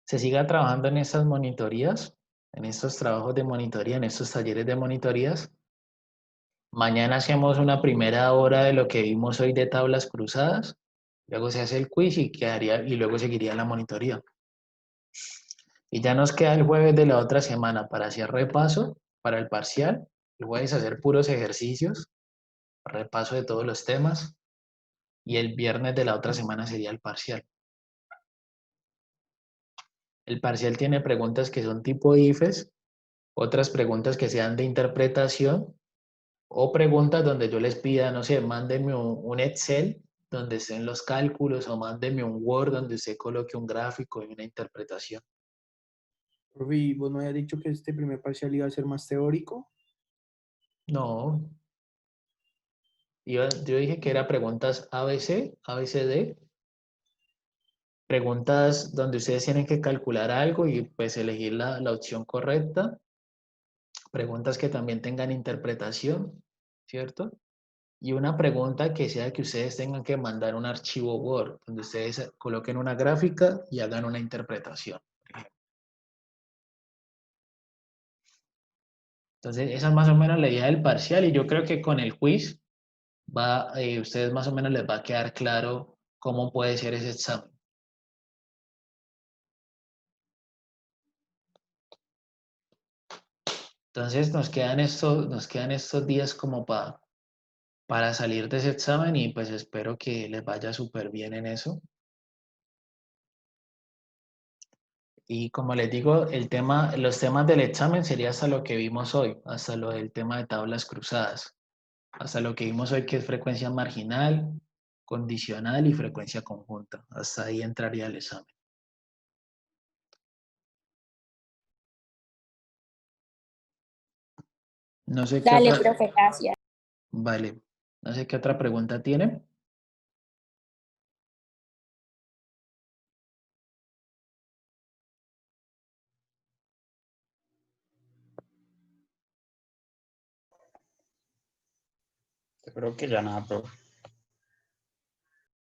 se siga trabajando en estas monitorías, en estos trabajos de monitoría, en estos talleres de monitorías. Mañana hacemos una primera hora de lo que vimos hoy de tablas cruzadas. Luego se hace el quiz y luego seguiría la monitoría. Y ya nos queda el jueves de la otra semana para hacer repaso para el parcial. El jueves hacer puros ejercicios, repaso de todos los temas. Y el viernes de la otra semana sería el parcial. El parcial tiene preguntas que son tipo IFES, otras preguntas que sean de interpretación o preguntas donde yo les pida, no sé, mándenme un Excel donde estén los cálculos o mándenme un Word donde usted coloque un gráfico y una interpretación. Profe, ¿y vos no habías dicho que este primer parcial iba a ser más teórico? No. Yo dije que era preguntas ABC, ABCD. Preguntas donde ustedes tienen que calcular algo y pues elegir la opción correcta. Preguntas que también tengan interpretación, ¿cierto? Y una pregunta que sea que ustedes tengan que mandar un archivo Word, donde ustedes coloquen una gráfica y hagan una interpretación. Entonces, esa es más o menos la idea del parcial y yo creo que con el quiz ustedes más o menos les va a quedar claro cómo puede ser ese examen. Entonces, nos quedan estos días como para salir de ese examen y pues espero que les vaya súper bien en eso. Y como les digo, los temas del examen sería hasta lo que vimos hoy, hasta lo del tema de tablas cruzadas, hasta lo que vimos hoy que es frecuencia marginal, condicional y frecuencia conjunta. Hasta ahí entraría el examen. No sé qué Dale, otra, profe, gracias. vale, no sé qué otra pregunta tiene. Yo creo que ya nada, profe.